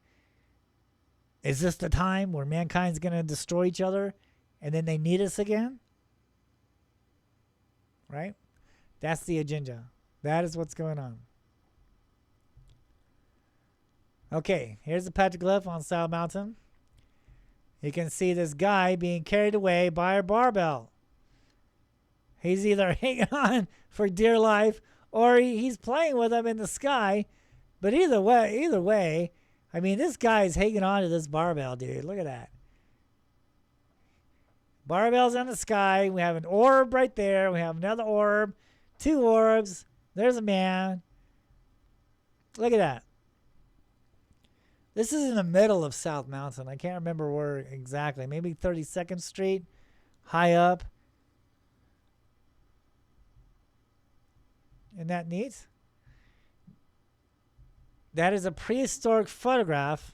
Is this the time where mankind's going to destroy each other and then they need us again? Right? That's the agenda. That is what's going on. Okay, here's the petroglyph on South Mountain. You can see this guy being carried away by a barbell. He's either hanging on for dear life or he's playing with them in the sky. But either way, I mean, this guy is hanging on to this barbell, dude. Look at that. Barbell's in the sky. We have an orb right there. We have another orb. 2 orbs. There's a man. Look at that. This is in the middle of South Mountain. I can't remember where exactly. Maybe 32nd Street. High up. Isn't that neat? That is a prehistoric photograph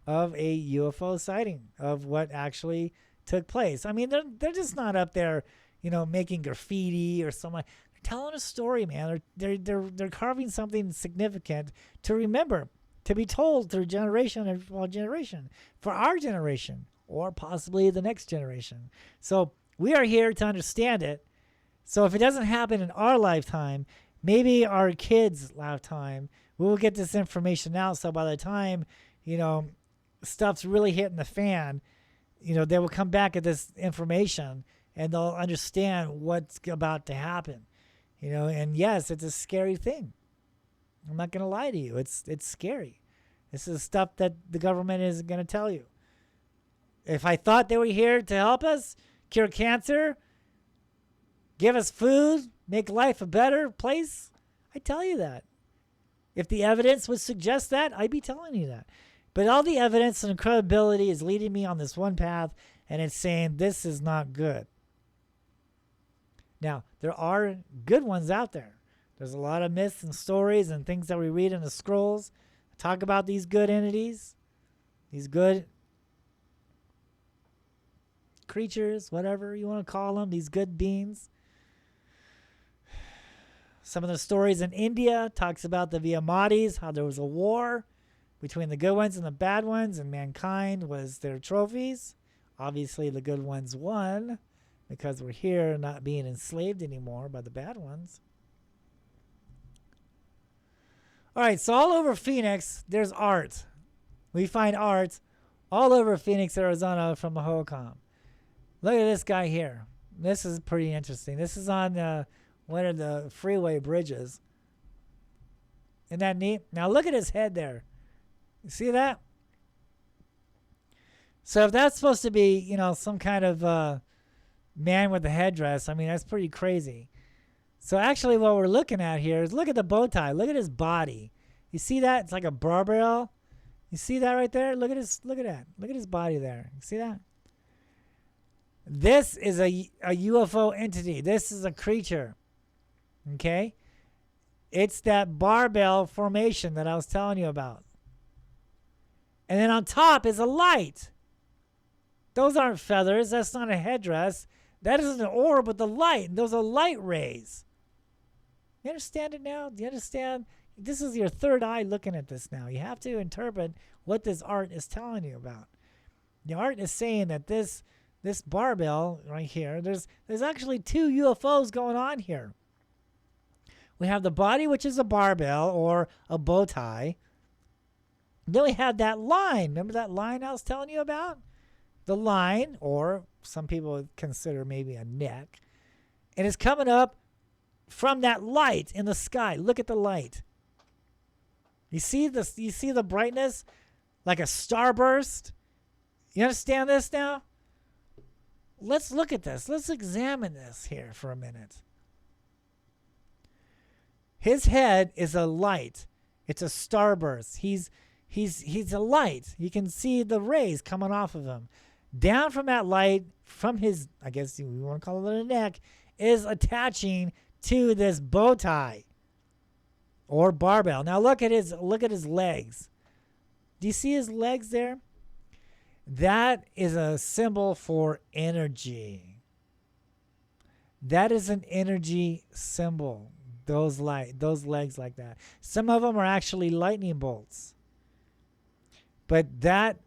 of a UFO sighting, of what actually took place. I mean, they're just not up there, making graffiti or something. They're telling a story, man. They're carving something significant to remember, to be told through generation after generation, for our generation or possibly the next generation. So we are here to understand it. So if it doesn't happen in our lifetime, maybe our kids' lifetime, we will get this information out. So by the time, stuff's really hitting the fan, they will come back at this information and they'll understand what's about to happen. And yes, it's a scary thing. I'm not going to lie to you. It's scary. This is stuff that the government isn't going to tell you. If I thought they were here to help us cure cancer, give us food, make life a better place, I'd tell you that. If the evidence would suggest that, I'd be telling you that. But all the evidence and credibility is leading me on this one path, and it's saying this is not good. Now, there are good ones out there. There's a lot of myths and stories and things that we read in the scrolls talk about these good entities, these good creatures, whatever you want to call them, these good beings. Some of the stories in India talks about the Viamatis, how there was a war between the good ones and the bad ones, and mankind was their trophies. Obviously, the good ones won because we're here not being enslaved anymore by the bad ones. All right, so all over Phoenix, there's art. We find art all over Phoenix, Arizona from the Hohokam. Look at this guy here. This is pretty interesting. This is on one of the freeway bridges. Isn't that neat? Now look at his head there. You see that? So if that's supposed to be, some kind of man with a headdress, I mean, that's pretty crazy. So actually what we're looking at here is look at the bow tie. Look at his body. You see that? It's like a barbell. You see that right there? Look at that. Look at his body there. You see that? This is a UFO entity. This is a creature. Okay? It's that barbell formation that I was telling you about. And then on top is a light. Those aren't feathers. That's not a headdress. That is an orb with the light. Those are light rays. You understand it now? Do you understand? This is your third eye looking at this now. You have to interpret what this art is telling you about. The art is saying that this barbell right here, there's actually 2 UFOs going on here. We have the body, which is a barbell or a bow tie. Then we have that line. Remember that line I was telling you about? The line, or some people would consider maybe a neck. And it's coming up from that light in the sky. Look at the light. You see this? You see the brightness? Like a starburst? You understand this now? Let's look at this. Let's examine this here for a minute. His head is a light. It's a starburst. He's a light. You can see the rays coming off of him. Down from that light, from his, I guess you want to call it a neck, is attaching to this bow tie or barbell. Now look at his legs. Do you see his legs there? That is a symbol for energy. That is an energy symbol. those legs like that. Some of them are actually lightning bolts. But that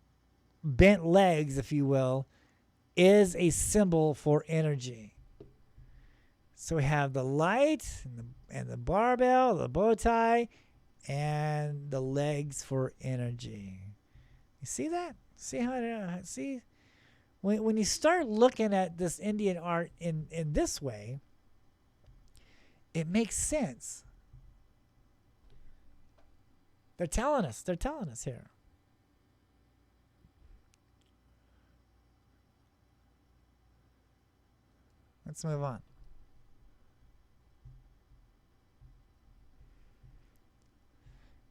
bent legs, if you will, is a symbol for energy. So we have the light and the barbell, the bow tie, and the legs for energy. You see that? See how see when you start looking at this Indian art in this way, it makes sense. They're telling us here. Let's move on.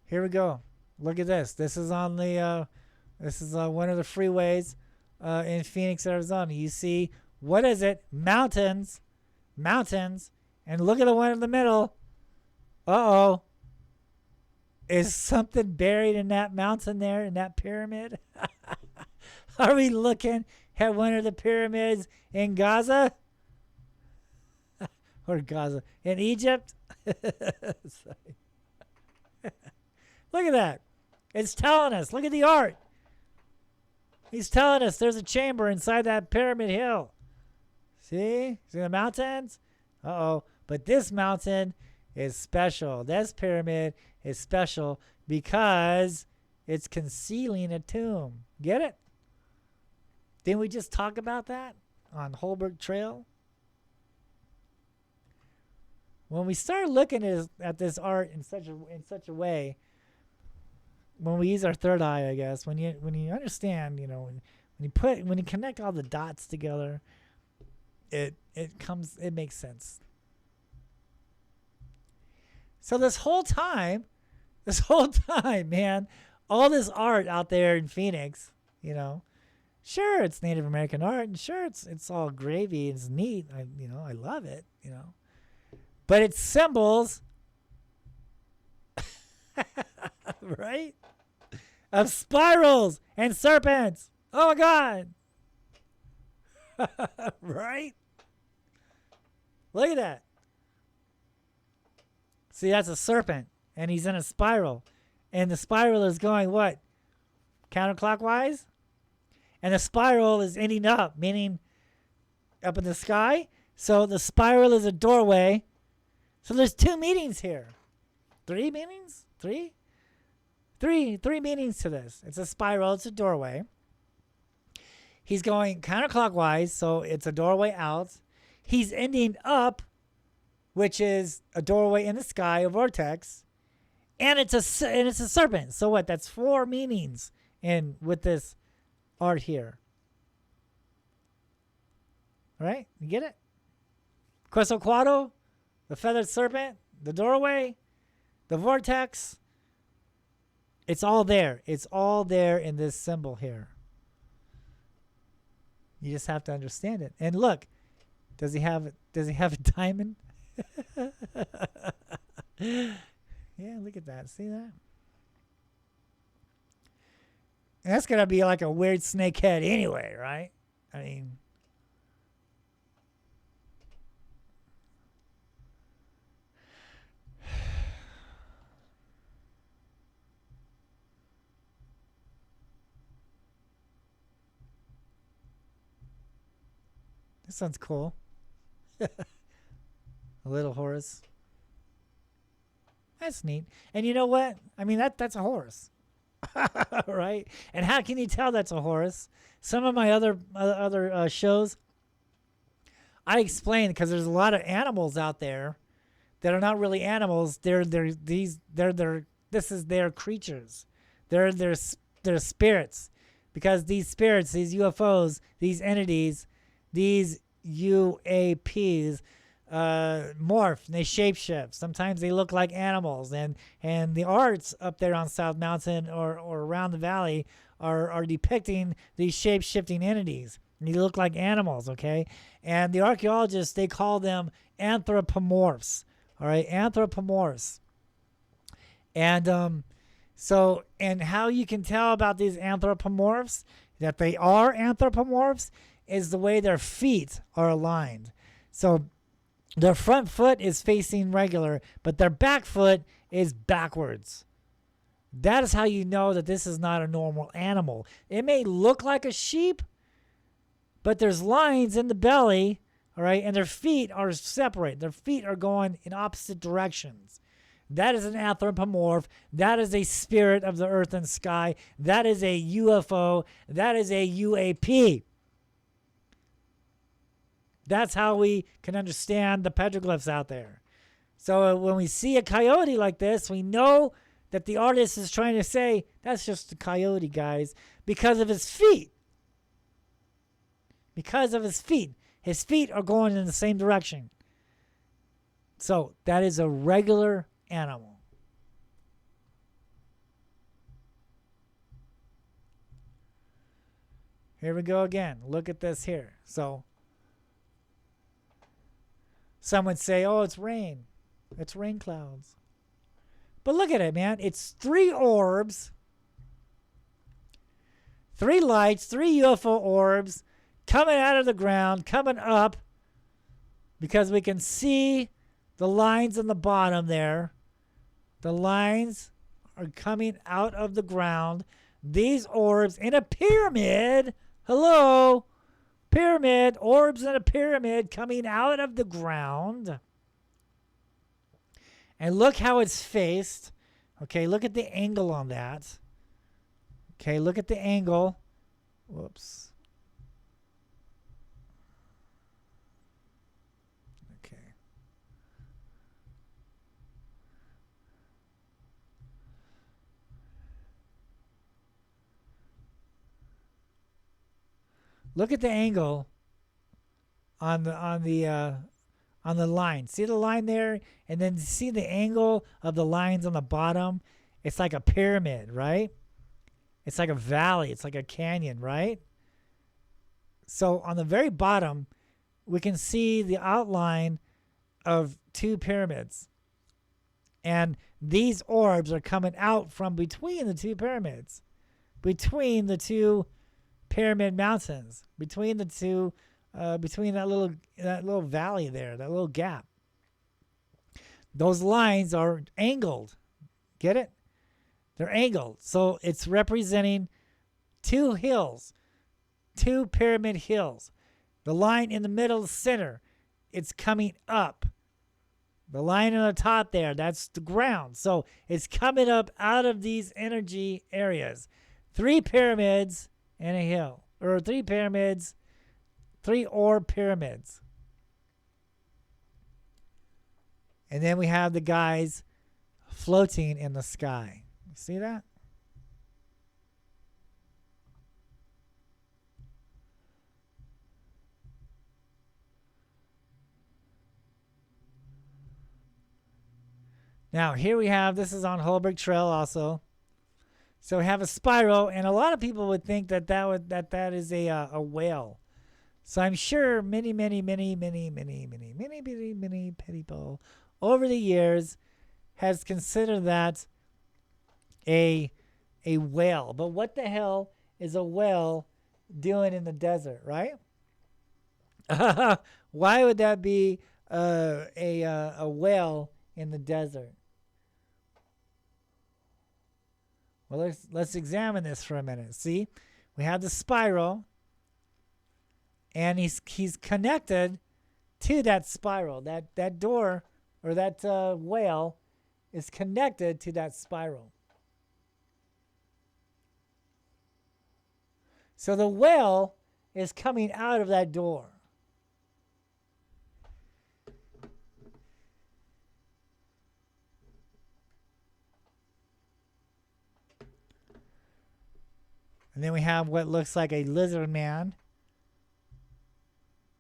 Here we go. Look at this. This is on the this is one of the freeways in Phoenix, Arizona. You see, what is it? Mountains. And look at the one in the middle. Uh-oh. Is something buried in that mountain there, in that pyramid? Are we looking at one of the pyramids in Gaza? Or Gaza? In Egypt? Look at that. It's telling us. Look at the art. He's telling us there's a chamber inside that pyramid hill. See? See the mountains? Uh-oh. But this mountain is special. This pyramid is special because it's concealing a tomb. Get it? Didn't we just talk about that on Holbrook Trail? When we start looking at this art in such a way, when we use our third eye, I guess, when you understand, when you connect all the dots together, it makes sense. So this whole time, man, all this art out there in Phoenix, sure, it's Native American art, and sure, it's all gravy, it's neat. I love it, but it's symbols, right? Of spirals and serpents. Oh my God. Right? Look at that. See, that's a serpent, and he's in a spiral. And the spiral is going what? Counterclockwise? And the spiral is ending up, meaning up in the sky. So the spiral is a doorway. So there's 2 meanings here. 3 meanings? 3? Three meanings to this. It's a spiral. It's a doorway. He's going counterclockwise, so it's a doorway out. He's ending up, which is a doorway in the sky, a vortex, and it's a serpent. So what? That's 4 meanings with this art here. All right, you get it? Quetzalcoatl, the feathered serpent, the doorway, the vortex. It's all there. It's all there in this symbol here. You just have to understand it. And look, does he have a diamond? Yeah, look at that. See that? And that's gonna be like a weird snake head anyway, right? I mean, this sounds cool. A little horse. That's neat. And you know what? I mean, that's a horse. Right? And how can you tell that's a horse? Some of my other shows, I explain, because there's a lot of animals out there that are not really animals. They're creatures. They're spirits, because these spirits, these UFOs, these entities, these UAPs morph and they shapeshift. Sometimes they look like animals, and the arts up there on South Mountain or around the valley are depicting these shape-shifting entities. And they look like animals, okay? And the archaeologists, they call them anthropomorphs. All right, anthropomorphs. And and how you can tell about these anthropomorphs, that they are anthropomorphs, is the way their feet are aligned. So Their front foot is facing regular, but their back foot is backwards. That is how you know that this is not a normal animal. It may look like a sheep, but there's lines in the belly, all right, and their feet are separate. Their feet are going in opposite directions. That is an anthropomorph. That is a spirit of the earth and sky. That is a UFO. That is a UAP. That's how we can understand the petroglyphs out there. So when we see a coyote like this, we know that the artist is trying to say, that's just a coyote, guys, because of his feet. Because of his feet. His feet are going in the same direction. So that is a regular animal. Here we go again. Look at this here. So some would say, oh, it's rain. It's rain clouds. But look at it, man. It's 3 orbs, 3 lights, 3 UFO orbs coming out of the ground, coming up, because we can see the lines on the bottom there. The lines are coming out of the ground. These orbs in a pyramid. Hello? Pyramid. Orbs in a pyramid coming out of the ground. And look how it's faced. Okay, look at the angle on that. Okay, look at the angle. Whoops. Okay. Look at the angle on the line. See the line there? And then see the angle of the lines on the bottom? It's like a pyramid, right? It's like a valley. It's like a canyon, right? So on the very bottom, we can see the outline of 2 pyramids. And these orbs are coming out from between the 2 pyramids. Between the 2 pyramid mountains. Between the 2 between that little valley there, that little gap. Those lines are angled. Get it? They're angled. So it's representing 2 hills, 2 pyramid hills. The line in the middle center, it's coming up. The line on the top there, that's the ground. So it's coming up out of these energy areas. 3 pyramids and a hill. Or 3 pyramids, 3 orb pyramids. And then we have the guys floating in the sky. You see that? Now, here we have, this is on Holbrook Trail also. So we have a spiral, and a lot of people would think that that is a whale. So I'm sure many people over the years has considered that a whale. But what the hell is a whale doing in the desert, right? Why would that be a whale in the desert? Well, let's examine this for a minute. See, we have the spiral, and he's connected to that spiral. That door or that whale is connected to that spiral. So the whale is coming out of that door. And then we have what looks like a lizard man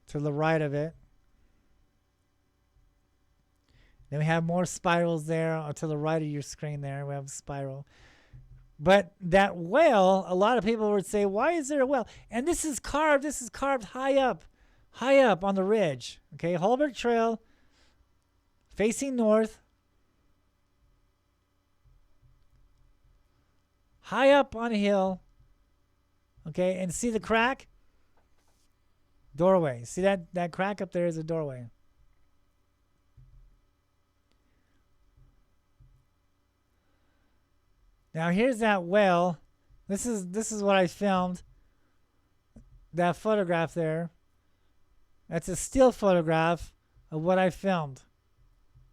to the right of it. Then we have more spirals there to the right of your screen there. We have a spiral. But that whale, a lot of people would say, why is there a whale? And this is carved high up on the ridge. Okay, Holbrook Trail, facing north. High up on a hill. Okay, and see the crack? Doorway. See that crack up there is a doorway. Now here's that well. This is what I filmed. That photograph there. That's a still photograph of what I filmed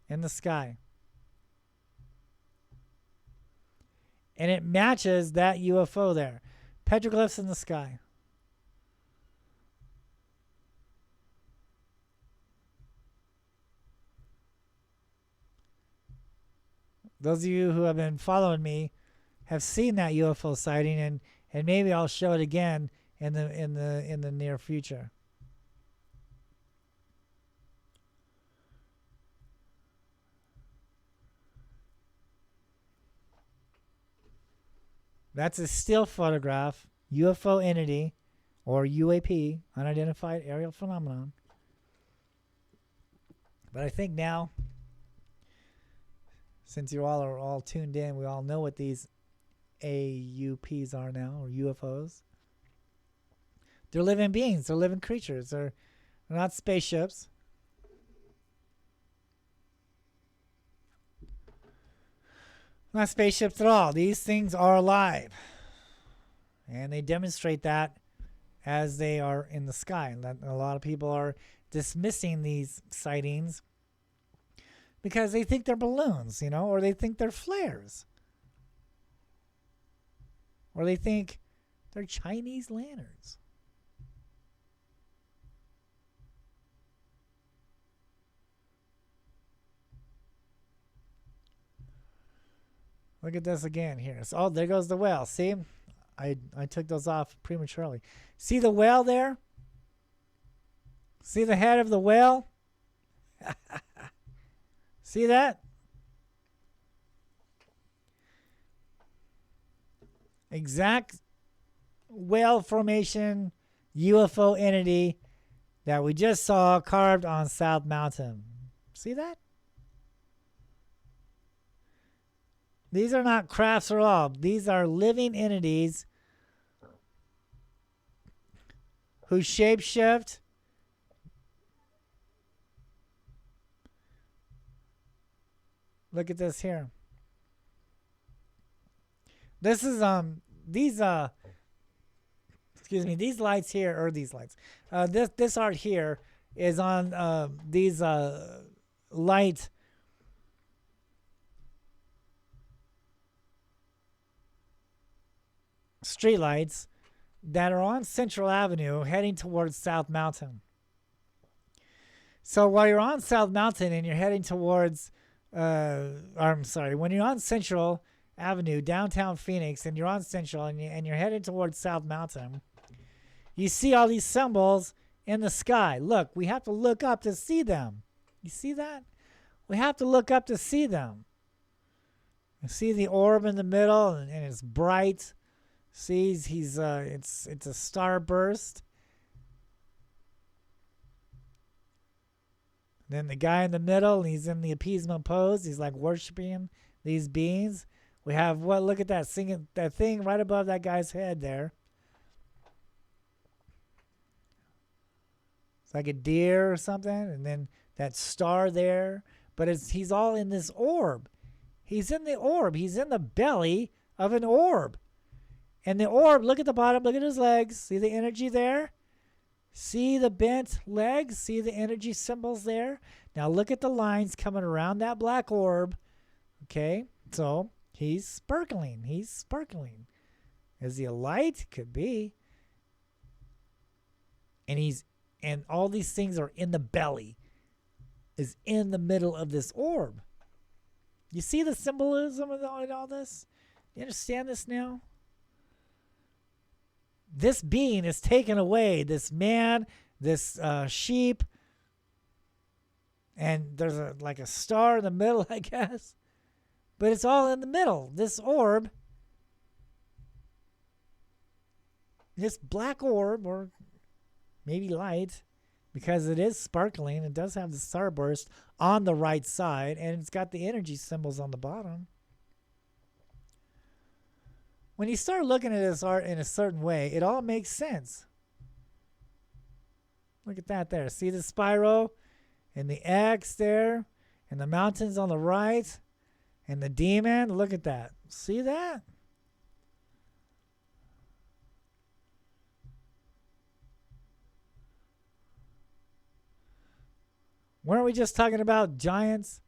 in the sky. And it matches that UFO there. Petroglyphs in the sky. Those of you who have been following me have seen that UFO sighting, and maybe I'll show it again in the near future. That's a still photograph, UFO entity, or UAP, unidentified aerial phenomenon. But I think now, since you all are all tuned in, we all know what these AUPs are now, or UFOs. They're living beings. They're living creatures. They're not spaceships. Not spaceships at all. These things are alive. And they demonstrate that as they are in the sky. And a lot of people are dismissing these sightings because they think they're balloons, or they think they're flares. Or they think they're Chinese lanterns. Look at this again here. So, there goes the whale. See? I took those off prematurely. See the whale there? See the head of the whale? See that? Exact whale formation UFO entity that we just saw carved on South Mountain. See that? These are not crafts at all. These are living entities who shapeshift. Look at this here. This is these these lights here, or these lights. This art here is on these light street lights that are on Central Avenue heading towards South Mountain. So while you're on South Mountain and you're heading towards when you're on Central Avenue, downtown Phoenix, and you're on Central and you're heading towards South Mountain, you see all these symbols in the sky. Look, we have to look up to see them. You see that? We have to look up to see them. You see the orb in the middle, and it's bright. See, it's a starburst. Then the guy in the middle, he's in the appeasement pose. He's like worshiping these beings. We have look at that thing right above that guy's head there. It's like a deer or something, and then that star there. But he's all in this orb. He's in the orb. He's in the belly of an orb. And the orb, look at the bottom, look at his legs. See the energy there? See the bent legs? See the energy symbols there? Now look at the lines coming around that black orb. Okay, so he's sparkling. He's sparkling. Is he a light? Could be. And all these things are in the belly. Is in the middle of this orb. You see the symbolism of all this? You understand this now? This being is taken away. This man, this sheep, and there's a star in the middle, I guess. But it's all in the middle. This orb, this black orb, or maybe light, because it is sparkling. It does have the starburst on the right side, and it's got the energy symbols on the bottom. When you start looking at this art in a certain way, it all makes sense. Look at that there. See the spiral and the X there and the mountains on the right and the demon? Look at that. See that? Weren't we just talking about giants?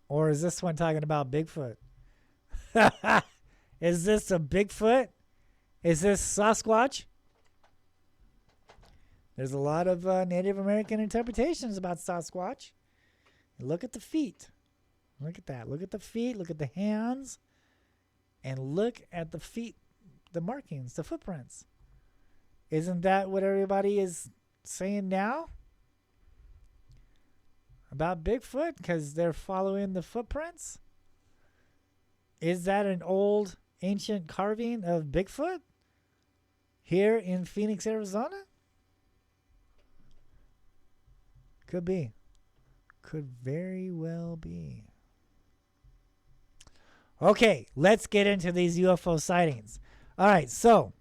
Or is this one talking about Bigfoot? Is this a Bigfoot? Is this Sasquatch? There's a lot of Native American interpretations about Sasquatch. Look at the feet. Look at that. Look at the feet. Look at the hands. And look at the feet, the markings, the footprints. Isn't that what everybody is saying now about Bigfoot? Because they're following the footprints? Is that an old, ancient carving of Bigfoot here in Phoenix, Arizona? Could be. Could very well be. Okay, let's get into these UFO sightings. All right, so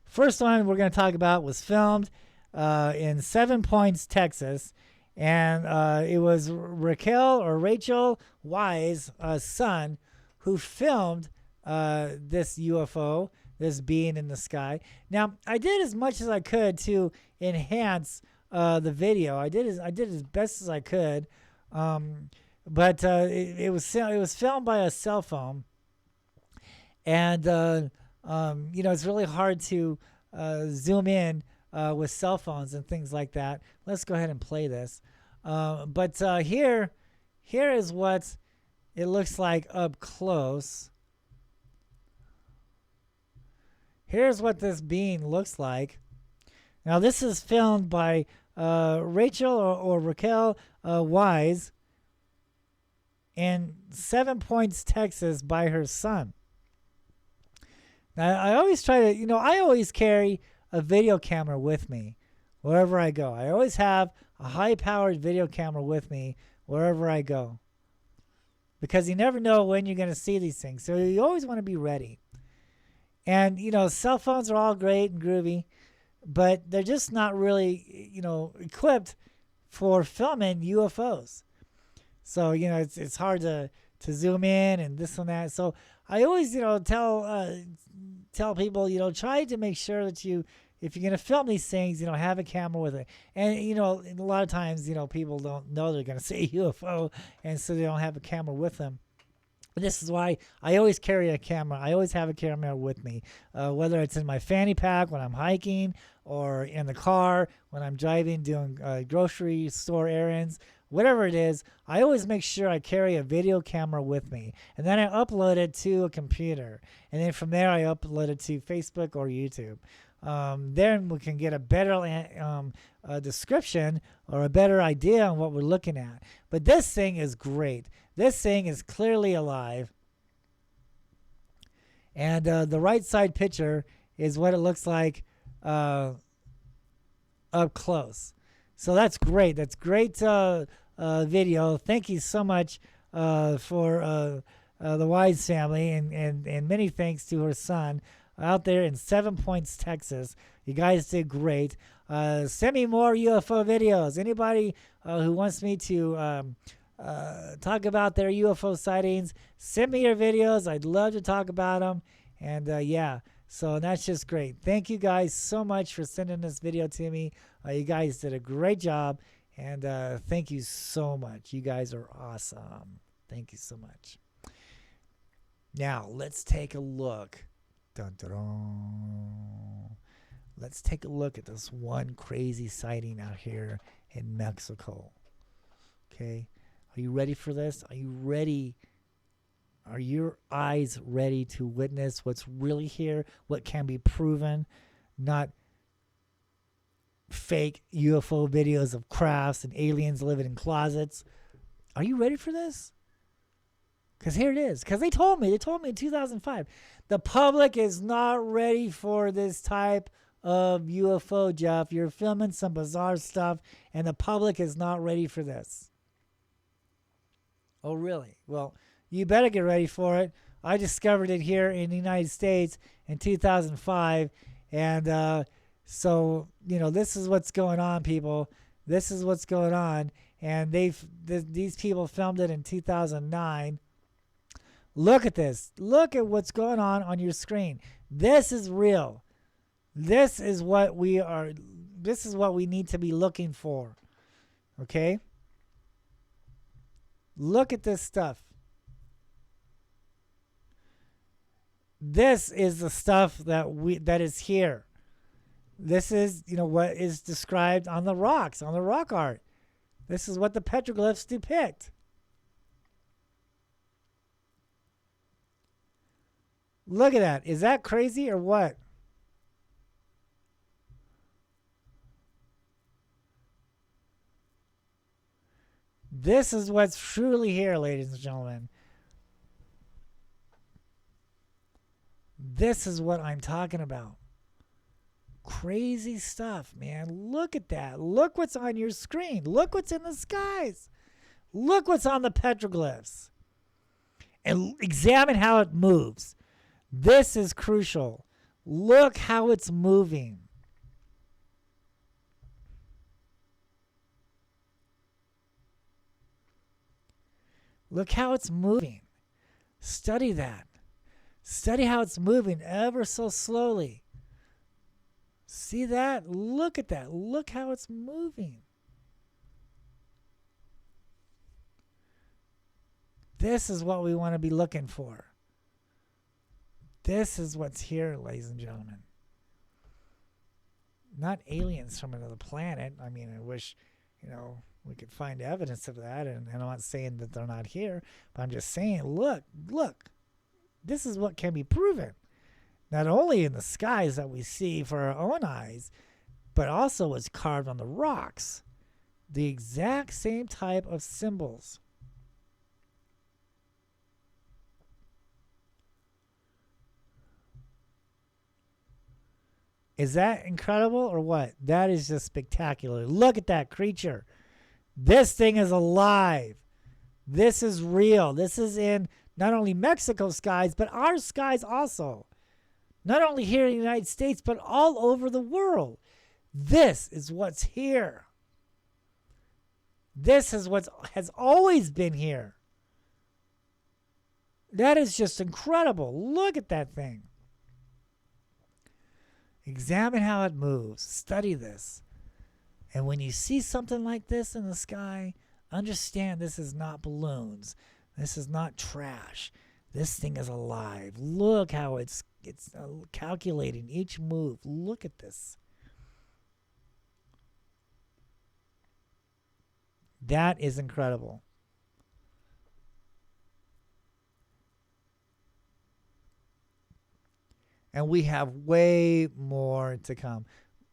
first one we're going to talk about was filmed in 7 Points, Texas. And it was Rachel Wise' son who filmed this UFO, this being in the sky. Now, I did as much as I could to enhance the video. I did as best as I could, but it was filmed by a cell phone, and it's really hard to zoom in with cell phones and things like that. Let's go ahead and play this. But here is what it looks like up close. Here's what this being looks like. Now, this is filmed by Rachel or Raquel Wise in 7 Points, Texas, by her son. Now, I always try to, I always carry a video camera with me wherever I go. I always have a high-powered video camera with me wherever I go, because you never know when you're going to see these things. So you always want to be ready. And, cell phones are all great and groovy, but they're just not really, equipped for filming UFOs. So, it's hard to zoom in and this and that. So I always, tell people, try to make sure that if you're going to film these things, have a camera with it. And, a lot of times, people don't know they're going to see UFO, and so they don't have a camera with them. This is why I always carry a camera. I always have a camera with me, whether it's in my fanny pack when I'm hiking or in the car when I'm driving, doing grocery store errands, whatever it is. I always make sure I carry a video camera with me, and then I upload it to a computer, and then from there I upload it to Facebook or YouTube. Then we can get a better description or a better idea on what we're looking at. But this thing is great. This thing is clearly alive. And the right side picture is what it looks like up close. So that's great. That's great video. Thank you so much for the Wise family, and many thanks to her son out there in 7 Points, Texas. You guys did great. Send me more UFO videos. Anybody who wants me to talk about their UFO sightings, send me your videos. I'd love to talk about them. And so that's just great. Thank you guys so much for sending this video to me. You guys did a great job, and thank you so much. You guys are awesome. Thank you so much. Now, let's take a look. Dun, dun, dun. Let's take a look at this one crazy sighting out here in Mexico. Okay, are you ready for this? Are you ready? Are your eyes ready to witness what's really here? What can be proven? Not fake UFO videos of crafts and aliens living in closets. Are you ready for this? Because here it is. Because they told me in 2005, the public is not ready for this type of UFO, Jeff. You're filming some bizarre stuff, and the public is not ready for this. Oh, really? Well, you better get ready for it. I discovered it here in the United States in 2005, and so, this is what's going on, people. This is what's going on, and these people filmed it in 2009. Look at this. Look at what's going on your screen. This is real. This is what we need to be looking for. Okay? Look at this stuff. This is the stuff that is here. This is, what is described on the rocks, on the rock art. This is what the petroglyphs depict. Look at that. Is that crazy or what? This is what's truly here, ladies and gentlemen. This is what I'm talking about. Crazy stuff, man. Look at that. Look what's on your screen. Look what's in the skies. Look what's on the petroglyphs. And examine how it moves. This is crucial. Look how it's moving. Look how it's moving. Study that. Study how it's moving ever so slowly. See that? Look at that. Look how it's moving. This is what we want to be looking for. This is what's here, ladies and gentlemen. Not aliens from another planet. I mean, I wish, we could find evidence of that. And I'm not saying that they're not here, but I'm just saying, look. This is what can be proven. Not only in the skies that we see for our own eyes, but also what's carved on the rocks. The exact same type of symbols. Is that incredible or what? That is just spectacular. Look at that creature. This thing is alive. This is real. This is in not only Mexico skies, but our skies also. Not only here in the United States, but all over the world. This is what's here. This is what has always been here. That is just incredible. Look at that thing. Examine how it moves. Study this. And when you see something like this in the sky, understand this is not balloons. This is not trash. This thing is alive. Look how it's calculating each move. Look at this. That is incredible. And we have way more to come.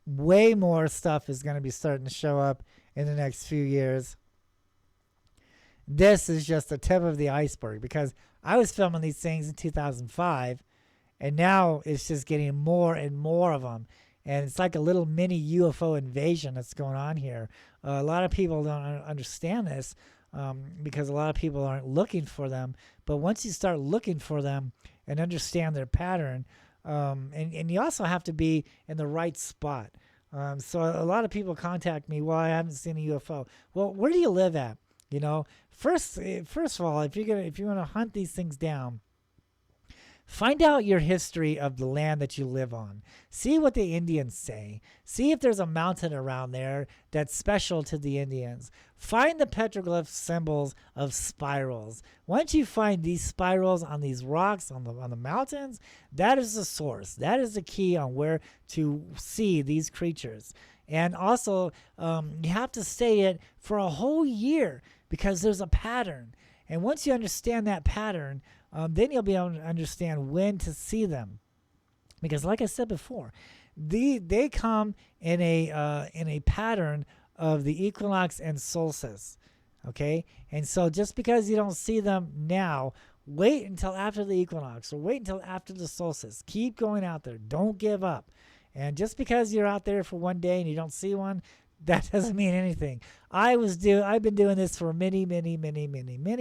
Way more stuff is going to be starting to show up in the next few years. This is just the tip of the iceberg because I was filming these things in 2005 and now it's just getting more and more of them. And it's like a little mini UFO invasion that's going on here. A lot of people don't understand this because a lot of people aren't looking for them. But once you start looking for them and understand their pattern, and you also have to be in the right spot. So a lot of people contact me, well, I haven't seen a UFO. Well, where do you live at? First of all, if you want to hunt these things down, find out your history of the land that you live on. See what the Indians say. See if there's a mountain around there that's special to the Indians. Find the petroglyph symbols of spirals. Once you find these spirals on these rocks, on the mountains, that is the source. That is the key on where to see these creatures. And also, you have to stay it for a whole year because there's a pattern. And once you understand that pattern, then you'll be able to understand when to see them. Because like I said before, they come in a pattern of the equinox and solstice. Okay? And so just because you don't see them now, wait until after the equinox or wait until after the solstice. Keep going out there. Don't give up. And just because you're out there for one day and you don't see one, that doesn't mean anything. I've been doing this for many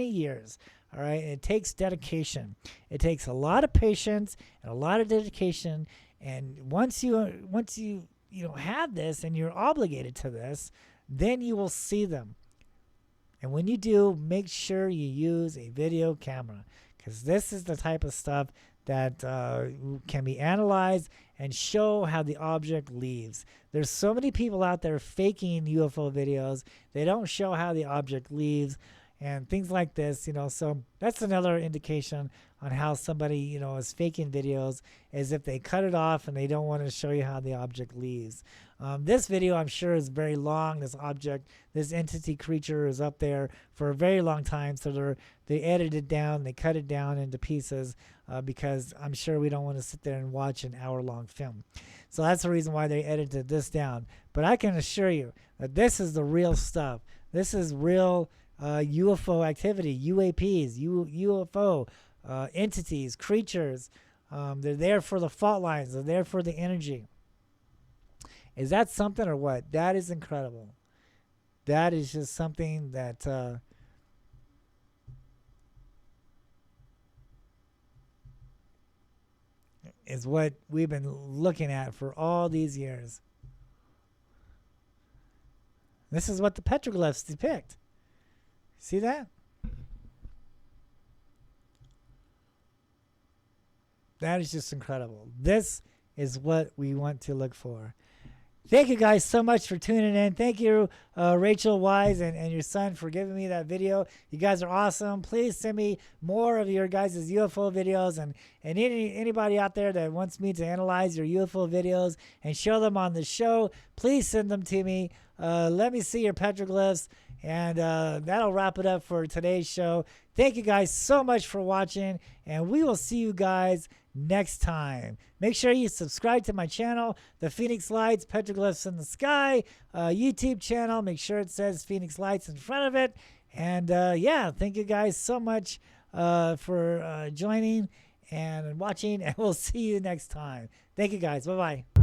years. All right. And it takes dedication. It takes a lot of patience and a lot of dedication. And once you have this and you're obligated to this, then you will see them. And when you do, make sure you use a video camera because this is the type of stuff that can be analyzed and show how the object leaves. There's so many people out there faking UFO videos. They don't show how the object leaves and things like this, so that's another indication on how somebody, is faking videos, is if they cut it off and they don't want to show you how the object leaves. This video, I'm sure, is very long. This object, this entity creature is up there for a very long time, so they edited it down, they cut it down into pieces because I'm sure we don't want to sit there and watch an hour-long film. So that's the reason why they edited this down. But I can assure you that this is the real stuff. This is real UFO activity, UAPs, UFO entities, creatures. They're there for the fault lines. They're there for the energy. Is that something or what? That is incredible. That is just something that is what we've been looking at for all these years. This is what the petroglyphs depict. See that? That is just incredible. This is what we want to look for. Thank you guys so much for tuning in. Thank you, Rachel Wise and your son, for giving me that video. You guys are awesome. Please send me more of your guys' UFO videos, and anybody out there that wants me to analyze your UFO videos and show them on the show, please send them to me. Let me see your petroglyphs, and that'll wrap it up for today's show. Thank you guys so much for watching, and we will see you guys next time. Make sure you subscribe to my channel, the Phoenix Lights Petroglyphs in the Sky YouTube channel. Make sure it says Phoenix Lights in front of it. And yeah, thank you guys so much for joining and watching, and we'll see you next time. Thank you guys. Bye-bye.